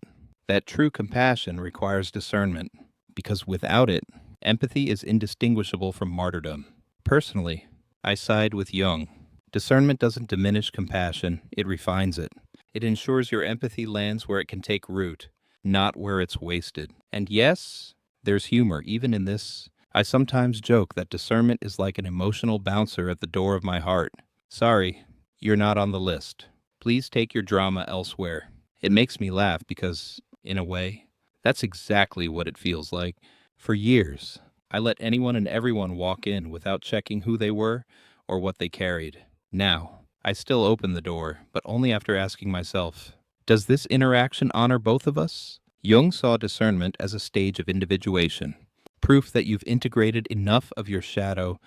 that true compassion requires discernment, because without it, empathy is indistinguishable from martyrdom. Personally, I side with Jung. Discernment doesn't diminish compassion, it refines it. It ensures your empathy lands where it can take root, not where it's wasted. And yes, there's humor even in this. I sometimes joke that discernment is like an emotional bouncer at the door of my heart. Sorry, you're not on the list. Please take your drama elsewhere. It makes me laugh because, in a way, that's exactly what it feels like. For years, I let anyone and everyone walk in without checking who they were or what they carried. Now, I still open the door, but only after asking myself, does this interaction honor both of us? Jung saw discernment as a stage of individuation, proof that you've integrated enough of your shadow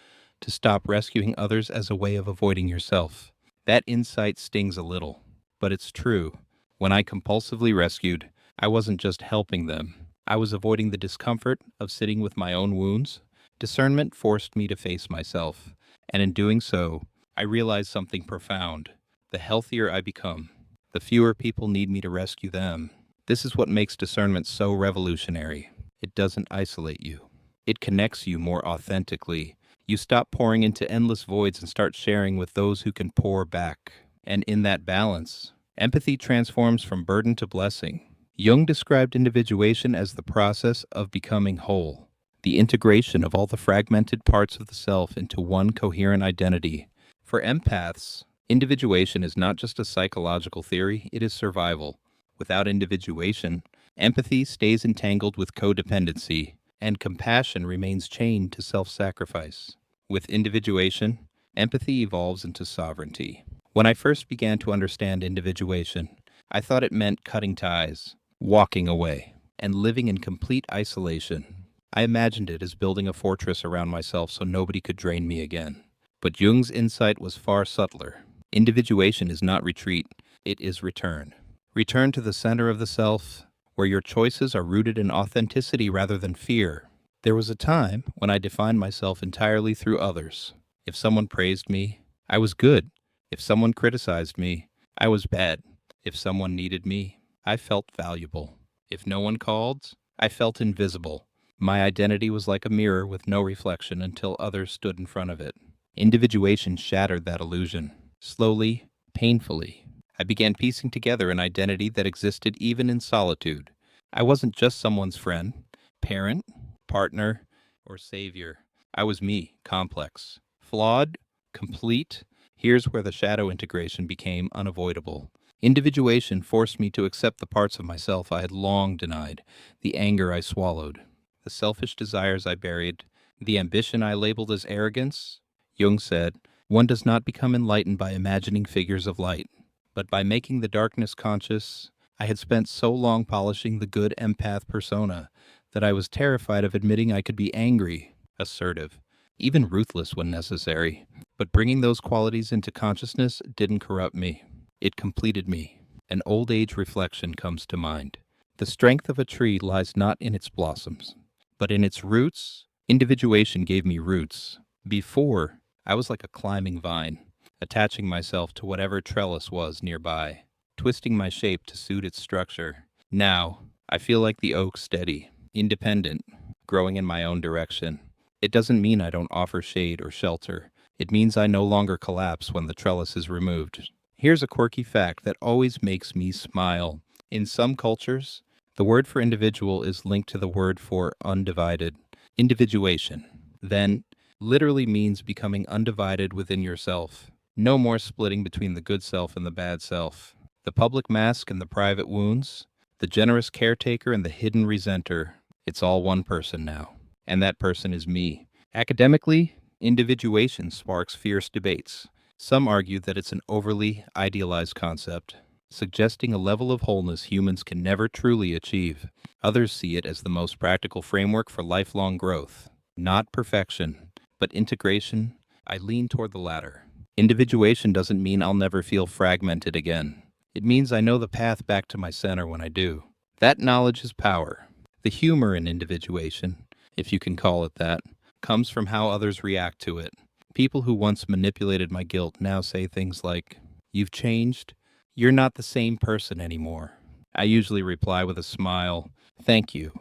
to stop rescuing others as a way of avoiding yourself. That insight stings a little, but it's true. When I compulsively rescued, I wasn't just helping them. I was avoiding the discomfort of sitting with my own wounds. Discernment forced me to face myself, and in doing so, I realized something profound. The healthier I become, the fewer people need me to rescue them. This is what makes discernment so revolutionary. It doesn't isolate you. It connects you more authentically. You stop pouring into endless voids and start sharing with those who can pour back. And in that balance, empathy transforms from burden to blessing. Jung described individuation as the process of becoming whole, the integration of all the fragmented parts of the self into one coherent identity. For empaths, individuation is not just a psychological theory, it is survival. Without individuation, empathy stays entangled with codependency, and compassion remains chained to self-sacrifice. With individuation, empathy evolves into sovereignty. When I first began to understand individuation, I thought it meant cutting ties, walking away, and living in complete isolation. I imagined it as building a fortress around myself so nobody could drain me again. But Jung's insight was far subtler. Individuation is not retreat, it is return. Return to the center of the self, where your choices are rooted in authenticity rather than fear. There was a time when I defined myself entirely through others. If someone praised me, I was good. If someone criticized me, I was bad. If someone needed me, I felt valuable. If no one called, I felt invisible. My identity was like a mirror with no reflection until others stood in front of it. Individuation shattered that illusion. Slowly, painfully, I began piecing together an identity that existed even in solitude. I wasn't just someone's friend, parent, partner, or savior. I was me, complex, flawed, complete. Here's where the shadow integration became unavoidable. Individuation forced me to accept the parts of myself I had long denied, the anger I swallowed, the selfish desires I buried, the ambition I labeled as arrogance. Jung said, one does not become enlightened by imagining figures of light, but by making the darkness conscious. I had spent so long polishing the good empath persona that I was terrified of admitting I could be angry, assertive, even ruthless when necessary. But bringing those qualities into consciousness didn't corrupt me. It completed me. An old age reflection comes to mind. The strength of a tree lies not in its blossoms, but in its roots. Individuation gave me roots. Before, I was like a climbing vine, attaching myself to whatever trellis was nearby, twisting my shape to suit its structure. Now, I feel like the oak, steady, independent, growing in my own direction. It doesn't mean I don't offer shade or shelter. It means I no longer collapse when the trellis is removed. Here's a quirky fact that always makes me smile. In some cultures, the word for individual is linked to the word for undivided. Individuation. Then literally means becoming undivided within yourself. No more splitting between the good self and the bad self, the public mask and the private wounds, the generous caretaker and the hidden resenter. It's all one person now, and that person is me. Academically, individuation sparks fierce debates. Some argue that it's an overly idealized concept, suggesting a level of wholeness humans can never truly achieve. Others see it as the most practical framework for lifelong growth. Not perfection, but integration. I lean toward the latter. Individuation doesn't mean I'll never feel fragmented again. It means I know the path back to my center when I do. That knowledge is power. The humor in individuation, if you can call it that, comes from how others react to it. People who once manipulated my guilt now say things like, "You've changed. You're not the same person anymore." I usually reply with a smile, "Thank you.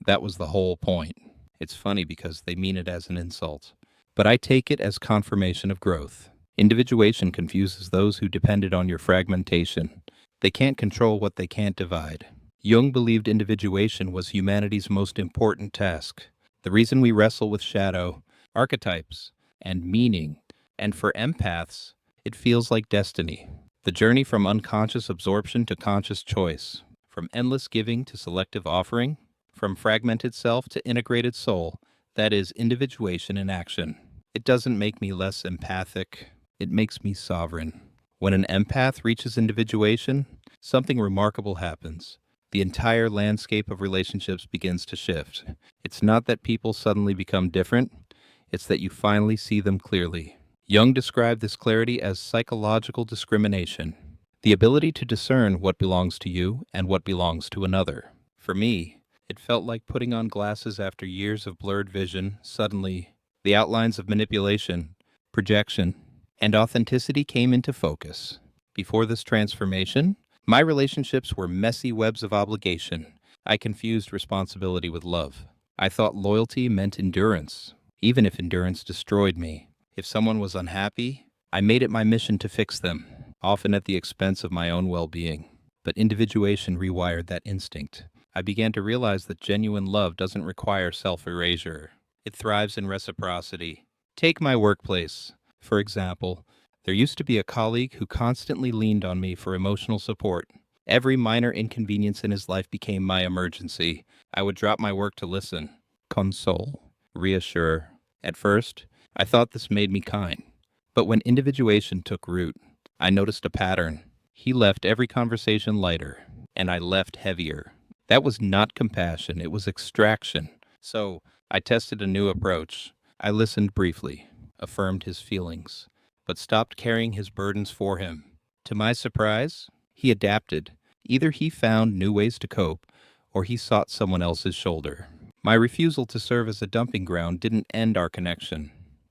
That was the whole point." It's funny because they mean it as an insult. But I take it as confirmation of growth. Individuation confuses those who depended on your fragmentation. They can't control what they can't divide. Jung believed individuation was humanity's most important task. The reason we wrestle with shadow, archetypes, and meaning. And for empaths, it feels like destiny. The journey from unconscious absorption to conscious choice, from endless giving to selective offering, from fragmented self to integrated soul, that is individuation in action. It doesn't make me less empathic, it makes me sovereign. When an empath reaches individuation, something remarkable happens. The entire landscape of relationships begins to shift. It's not that people suddenly become different, it's that you finally see them clearly. Jung described this clarity as psychological discrimination, the ability to discern what belongs to you and what belongs to another. For me, it felt like putting on glasses after years of blurred vision. Suddenly, the outlines of manipulation, projection, and authenticity came into focus. Before this transformation, my relationships were messy webs of obligation. I confused responsibility with love. I thought loyalty meant endurance, even if endurance destroyed me. If someone was unhappy, I made it my mission to fix them, often at the expense of my own well-being. But individuation rewired that instinct. I began to realize that genuine love doesn't require self-erasure. It thrives in reciprocity. Take my workplace, for example. There used to be a colleague who constantly leaned on me for emotional support. Every minor inconvenience in his life became my emergency. I would drop my work to listen, console, reassure. At first, I thought this made me kind. But when individuation took root, I noticed a pattern. He left every conversation lighter, and I left heavier. That was not compassion, it was extraction. So, I tested a new approach. I listened briefly, affirmed his feelings, but stopped carrying his burdens for him. To my surprise, he adapted. Either he found new ways to cope, or he sought someone else's shoulder. My refusal to serve as a dumping ground didn't end our connection.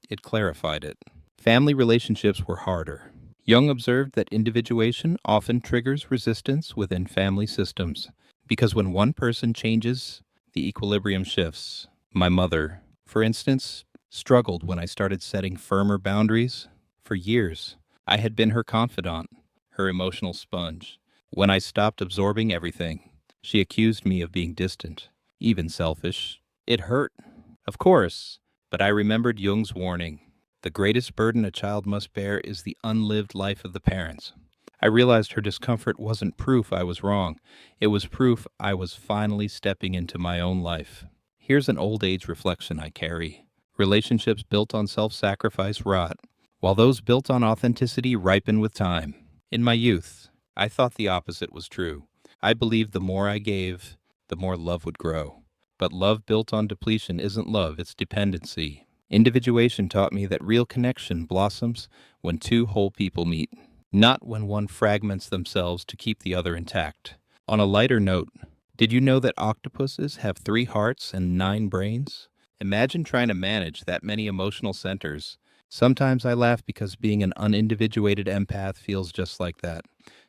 It clarified it. Family relationships were harder. Jung observed that individuation often triggers resistance within family systems, because when one person changes, the equilibrium shifts. My mother, for instance, struggled when I started setting firmer boundaries. For years, I had been her confidant, her emotional sponge. When I stopped absorbing everything, she accused me of being distant, even selfish. It hurt, of course, but I remembered Jung's warning. The greatest burden a child must bear is the unlived life of the parents. I realized her discomfort wasn't proof I was wrong. It was proof I was finally stepping into my own life. Here's an old age reflection I carry. Relationships built on self-sacrifice rot, while those built on authenticity ripen with time. In my youth, I thought the opposite was true. I believed the more I gave, the more love would grow. But love built on depletion isn't love, it's dependency. Individuation taught me that real connection blossoms when two whole people meet, not when one fragments themselves to keep the other intact. On a lighter note, did you know that octopuses have 3 hearts and 9 brains? Imagine trying to manage that many emotional centers. Sometimes I laugh because being an unindividuated empath feels just like that.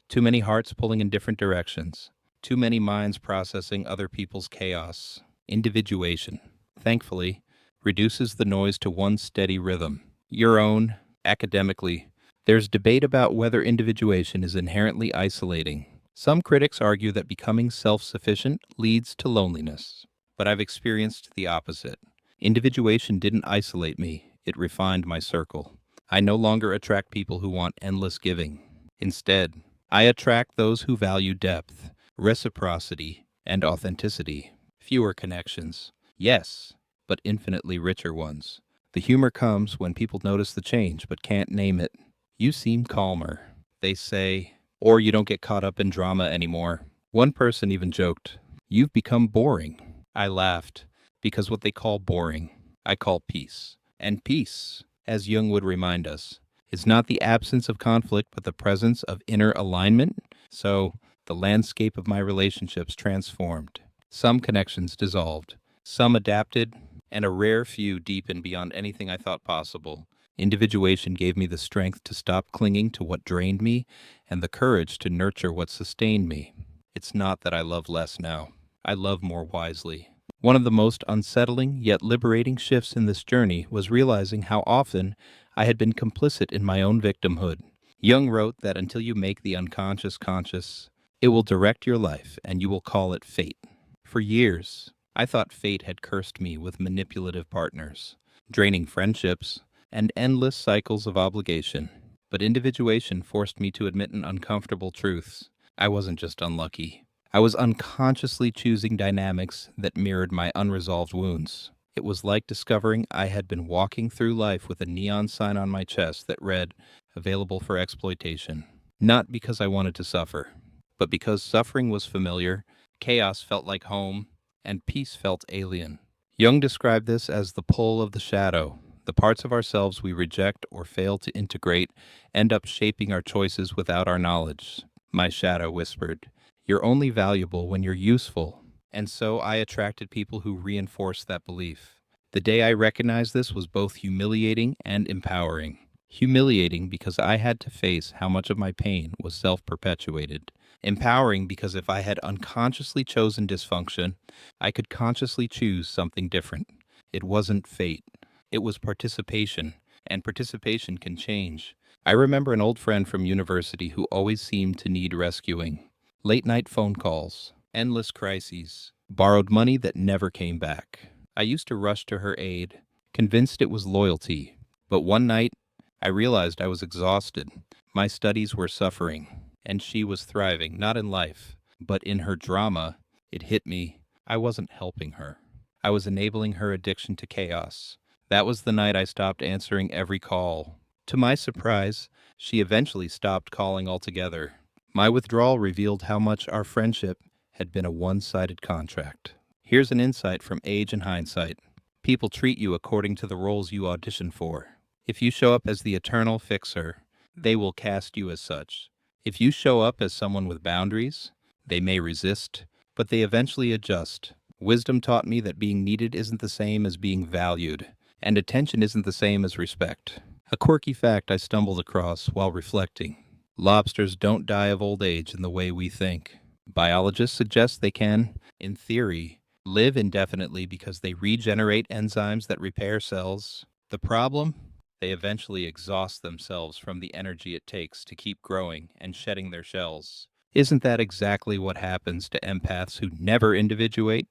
Too many hearts pulling in different directions. Too many minds processing other people's chaos. Individuation, thankfully, reduces the noise to one steady rhythm. Your own, academically. There's debate about whether individuation is inherently isolating. Some critics argue that becoming self-sufficient leads to loneliness. But I've experienced the opposite. Individuation didn't isolate me, it refined my circle. I no longer attract people who want endless giving. Instead, I attract those who value depth, reciprocity, and authenticity. Fewer connections, yes, but infinitely richer ones. The humor comes when people notice the change but can't name it. You seem calmer, they say, or you don't get caught up in drama anymore. One person even joked, "You've become boring." I laughed, because what they call boring, I call peace. And peace, as Jung would remind us, is not the absence of conflict but the presence of inner alignment. So, the landscape of my relationships transformed. Some connections dissolved, some adapted, and a rare few deepened beyond anything I thought possible. Individuation gave me the strength to stop clinging to what drained me and the courage to nurture what sustained me. It's not that I love less now. I love more wisely. One of the most unsettling yet liberating shifts in this journey was realizing how often I had been complicit in my own victimhood. Jung wrote that until you make the unconscious conscious, it will direct your life and you will call it fate. For years, I thought fate had cursed me with manipulative partners, draining friendships, and endless cycles of obligation. But individuation forced me to admit an uncomfortable truth. I wasn't just unlucky. I was unconsciously choosing dynamics that mirrored my unresolved wounds. It was like discovering I had been walking through life with a neon sign on my chest that read, "Available for exploitation." Not because I wanted to suffer, but because suffering was familiar, chaos felt like home, and peace felt alien. Jung described this as the pull of the shadow. The parts of ourselves we reject or fail to integrate end up shaping our choices without our knowledge. My shadow whispered, "You're only valuable when you're useful." And so I attracted people who reinforced that belief. The day I recognized this was both humiliating and empowering. Humiliating because I had to face how much of my pain was self-perpetuated. Empowering because if I had unconsciously chosen dysfunction, I could consciously choose something different. It wasn't fate. It was participation, and participation can change. I remember an old friend from university who always seemed to need rescuing. Late-night phone calls, endless crises, borrowed money that never came back. I used to rush to her aid, convinced it was loyalty. But one night, I realized I was exhausted. My studies were suffering, and she was thriving, not in life, but in her drama. It hit me. I wasn't helping her. I was enabling her addiction to chaos. That was the night I stopped answering every call. To my surprise, she eventually stopped calling altogether. My withdrawal revealed how much our friendship had been a one-sided contract. Here's an insight from age and hindsight. People treat you according to the roles you audition for. If you show up as the eternal fixer, they will cast you as such. If you show up as someone with boundaries, they may resist, but they eventually adjust. Wisdom taught me that being needed isn't the same as being valued, and attention isn't the same as respect. A quirky fact I stumbled across while reflecting. Lobsters don't die of old age in the way we think. Biologists suggest they can, in theory, live indefinitely because they regenerate enzymes that repair cells. The problem? They eventually exhaust themselves from the energy it takes to keep growing and shedding their shells. Isn't that exactly what happens to empaths who never individuate?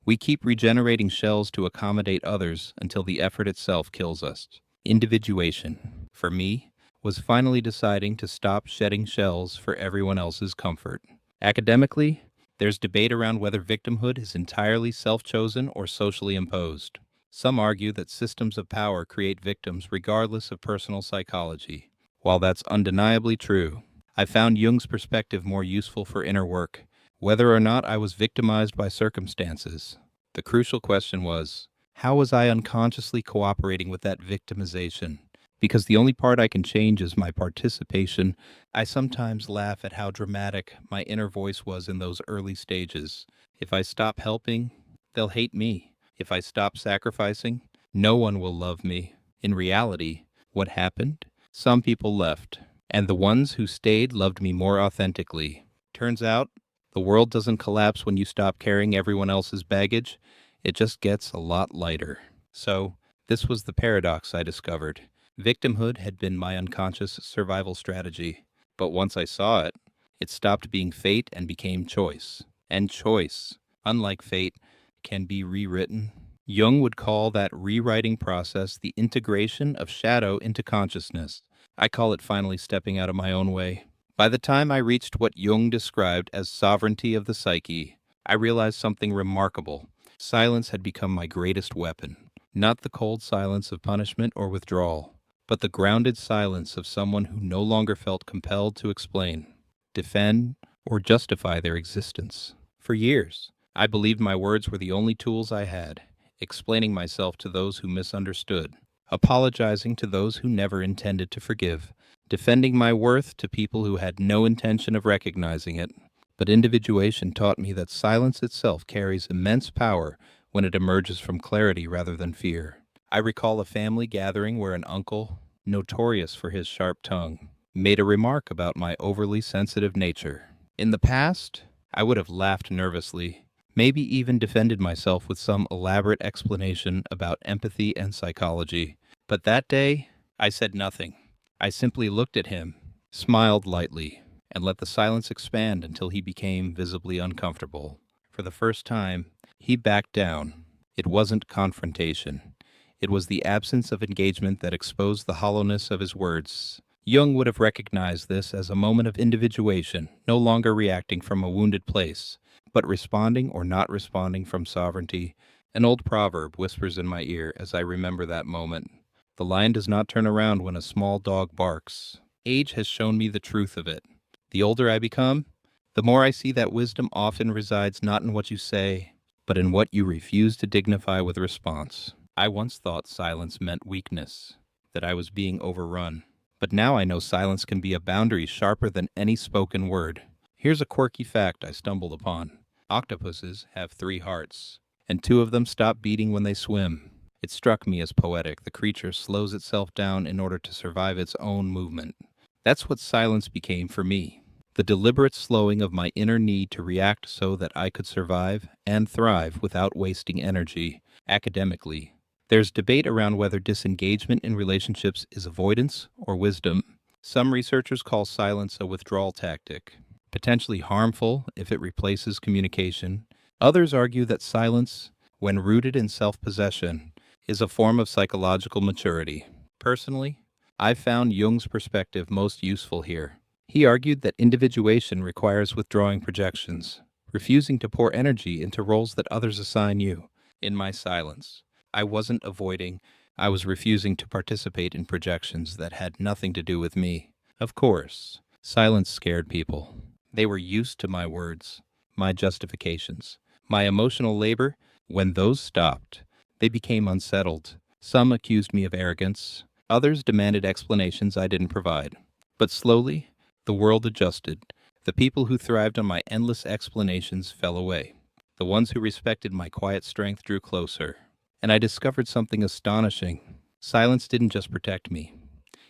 We keep regenerating shells to accommodate others until the effort itself kills us. Individuation, for me, was finally deciding to stop shedding shells for everyone else's comfort. Academically, there's debate around whether victimhood is entirely self-chosen or socially imposed. Some argue that systems of power create victims regardless of personal psychology. While that's undeniably true, I found Jung's perspective more useful for inner work, whether or not I was victimized by circumstances. The crucial question was, how was I unconsciously cooperating with that victimization? Because the only part I can change is my participation. I sometimes laugh at how dramatic my inner voice was in those early stages. If I stop helping, they'll hate me. If I stop sacrificing, no one will love me. In reality, what happened? Some people left, and the ones who stayed loved me more authentically. Turns out, the world doesn't collapse when you stop carrying everyone else's baggage. It just gets a lot lighter. So, this was the paradox I discovered. Victimhood had been my unconscious survival strategy, but once I saw it, it stopped being fate and became choice. And choice, unlike fate, can be rewritten. Jung would call that rewriting process the integration of shadow into consciousness. I call it finally stepping out of my own way. By the time I reached what Jung described as sovereignty of the psyche, I realized something remarkable. Silence had become my greatest weapon. Not the cold silence of punishment or withdrawal, but the grounded silence of someone who no longer felt compelled to explain, defend, or justify their existence. For years, I believed my words were the only tools I had, explaining myself to those who misunderstood, apologizing to those who never intended to forgive, defending my worth to people who had no intention of recognizing it. But individuation taught me that silence itself carries immense power when it emerges from clarity rather than fear. I recall a family gathering where an uncle, notorious for his sharp tongue, made a remark about my overly sensitive nature. In the past, I would have laughed nervously, maybe even defended myself with some elaborate explanation about empathy and psychology. But that day, I said nothing. I simply looked at him, smiled lightly, and let the silence expand until he became visibly uncomfortable. For the first time, he backed down. It wasn't confrontation. It was the absence of engagement that exposed the hollowness of his words. Jung would have recognized this as a moment of individuation, no longer reacting from a wounded place, but responding or not responding from sovereignty. An old proverb whispers in my ear as I remember that moment. The lion does not turn around when a small dog barks. Age has shown me the truth of it. The older I become, the more I see that wisdom often resides not in what you say, but in what you refuse to dignify with response. I once thought silence meant weakness, that I was being overrun. But now I know silence can be a boundary sharper than any spoken word. Here's a quirky fact I stumbled upon. Octopuses have 3 hearts, and 2 of them stop beating when they swim. It struck me as poetic. The creature slows itself down in order to survive its own movement. That's what silence became for me. The deliberate slowing of my inner need to react so that I could survive and thrive without wasting energy. Academically, there's debate around whether disengagement in relationships is avoidance or wisdom. Some researchers call silence a withdrawal tactic, potentially harmful if it replaces communication. Others argue that silence, when rooted in self-possession, is a form of psychological maturity. Personally, I've found Jung's perspective most useful here. He argued that individuation requires withdrawing projections, refusing to pour energy into roles that others assign you. In my silence, I wasn't avoiding, I was refusing to participate in projections that had nothing to do with me. Of course, silence scared people. They were used to my words, my justifications, my emotional labor. When those stopped, they became unsettled. Some accused me of arrogance. Others demanded explanations I didn't provide. But slowly, the world adjusted. The people who thrived on my endless explanations fell away. The ones who respected my quiet strength drew closer. And I discovered something astonishing. Silence didn't just protect me.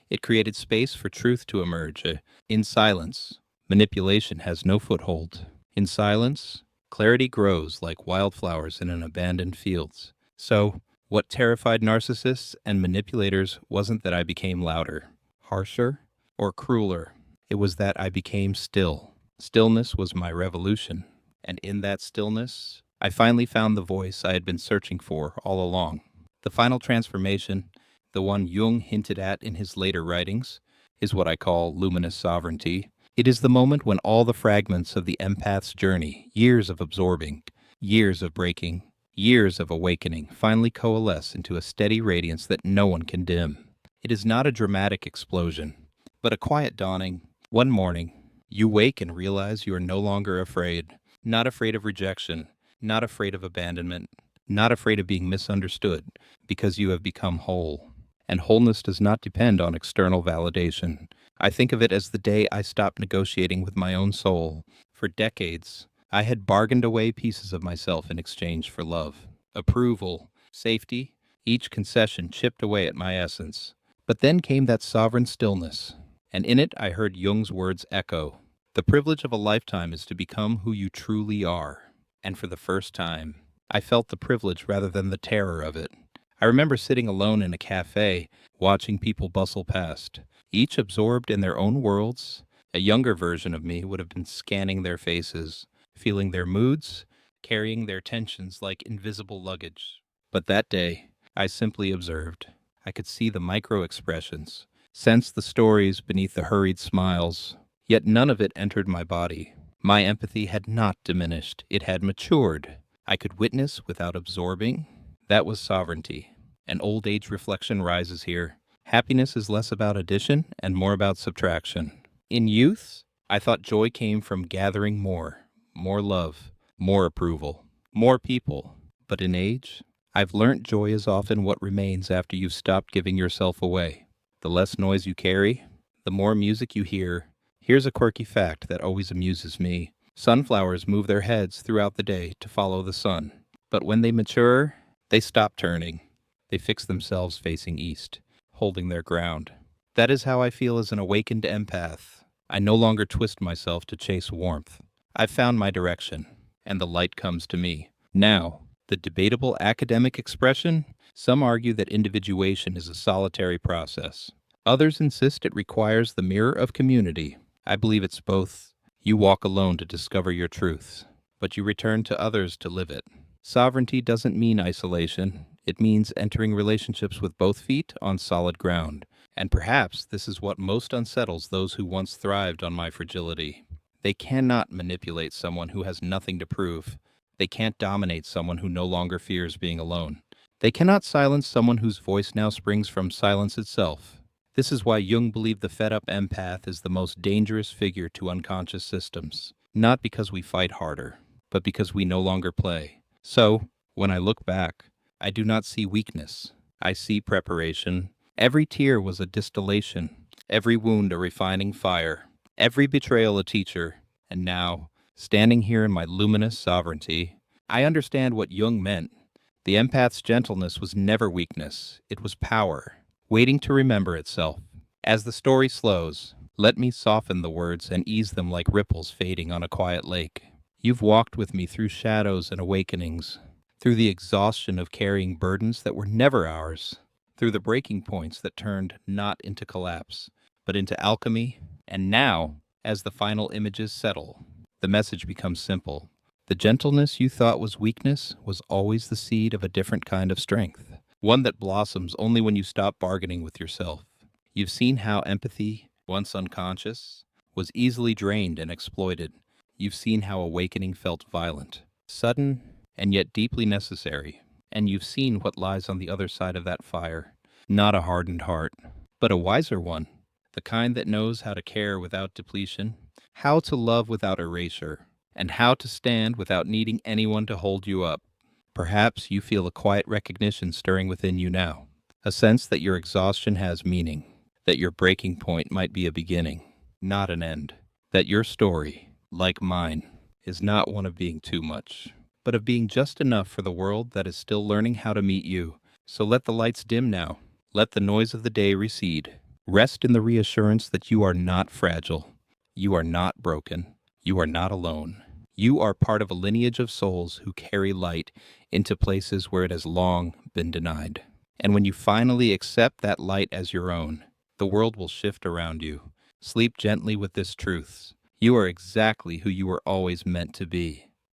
It created space for truth to emerge. In silence, manipulation has no foothold. In silence, clarity grows like wildflowers in an abandoned field. So, what terrified narcissists and manipulators wasn't that I became louder, harsher, or crueler. It was that I became still. Stillness was my revolution. And in that stillness, I finally found the voice I had been searching for all along. The final transformation, the one Jung hinted at in his later writings, is what I call luminous sovereignty. It is the moment when all the fragments of the empath's journey, years of absorbing, years of breaking, years of awakening, finally coalesce into a steady radiance that no one can dim. It is not a dramatic explosion, but a quiet dawning. One morning, you wake and realize you are no longer afraid. Not afraid of rejection, not afraid of abandonment, not afraid of being misunderstood, because you have become whole. And wholeness does not depend on external validation. I think of it as the day I stopped negotiating with my own soul. For decades, I had bargained away pieces of myself in exchange for love, approval, safety. Each concession chipped away at my essence. But then came that sovereign stillness, and in it I heard Jung's words echo. The privilege of a lifetime is to become who you truly are. And for the first time, I felt the privilege rather than the terror of it. I remember sitting alone in a cafe, watching people bustle past, each absorbed in their own worlds. A younger version of me would have been scanning their faces, feeling their moods, carrying their tensions like invisible luggage. But that day, I simply observed. I could see the micro expressions, sense the stories beneath the hurried smiles, yet none of it entered my body. My empathy had not diminished, it had matured. I could witness without absorbing. That was sovereignty. An old age reflection rises here. Happiness is less about addition and more about subtraction. In youth, I thought joy came from gathering more love, more approval, more people. But in age, I've learnt joy is often what remains after you've stopped giving yourself away. The less noise you carry, the more music you hear. Here's a quirky fact that always amuses me. Sunflowers move their heads throughout the day to follow the sun. But when they mature, they stop turning. They fix themselves facing east, holding their ground. That is how I feel as an awakened empath. I no longer twist myself to chase warmth. I've found my direction, and the light comes to me. Now, the debatable academic expression, some argue that individuation is a solitary process. Others insist it requires the mirror of community. I believe it's both. You walk alone to discover your truths, but you return to others to live it. Sovereignty doesn't mean isolation. It means entering relationships with both feet on solid ground. And perhaps this is what most unsettles those who once thrived on my fragility. They cannot manipulate someone who has nothing to prove. They can't dominate someone who no longer fears being alone. They cannot silence someone whose voice now springs from silence itself. This is why Jung believed the fed-up empath is the most dangerous figure to unconscious systems. Not because we fight harder, but because we no longer play. So, when I look back, I do not see weakness. I see preparation. Every tear was a distillation, every wound a refining fire, every betrayal a teacher. And now, standing here in my luminous sovereignty, I understand what Jung meant. The empath's gentleness was never weakness, it was power, waiting to remember itself. As the story slows, let me soften the words and ease them like ripples fading on a quiet lake. You've walked with me through shadows and awakenings, through the exhaustion of carrying burdens that were never ours, through the breaking points that turned not into collapse, but into alchemy. And now, as the final images settle, the message becomes simple. The gentleness you thought was weakness was always the seed of a different kind of strength, one that blossoms only when you stop bargaining with yourself. You've seen how empathy, once unconscious, was easily drained and exploited. You've seen how awakening felt violent, sudden, and yet deeply necessary. And you've seen what lies on the other side of that fire. Not a hardened heart, but a wiser one. The kind that knows how to care without depletion, how to love without erasure, and how to stand without needing anyone to hold you up. Perhaps you feel a quiet recognition stirring within you now, a sense that your exhaustion has meaning, that your breaking point might be a beginning, not an end, that your story, like mine, is not one of being too much, but of being just enough for the world that is still learning how to meet you. So let the lights dim now. Let the noise of the day recede. Rest in the reassurance that you are not fragile. You are not broken. You are not alone. You are part of a lineage of souls who carry light into places where it has long been denied. And when you finally accept that light as your own, the world will shift around you. Sleep gently with this truth. You are exactly who you were always meant to be.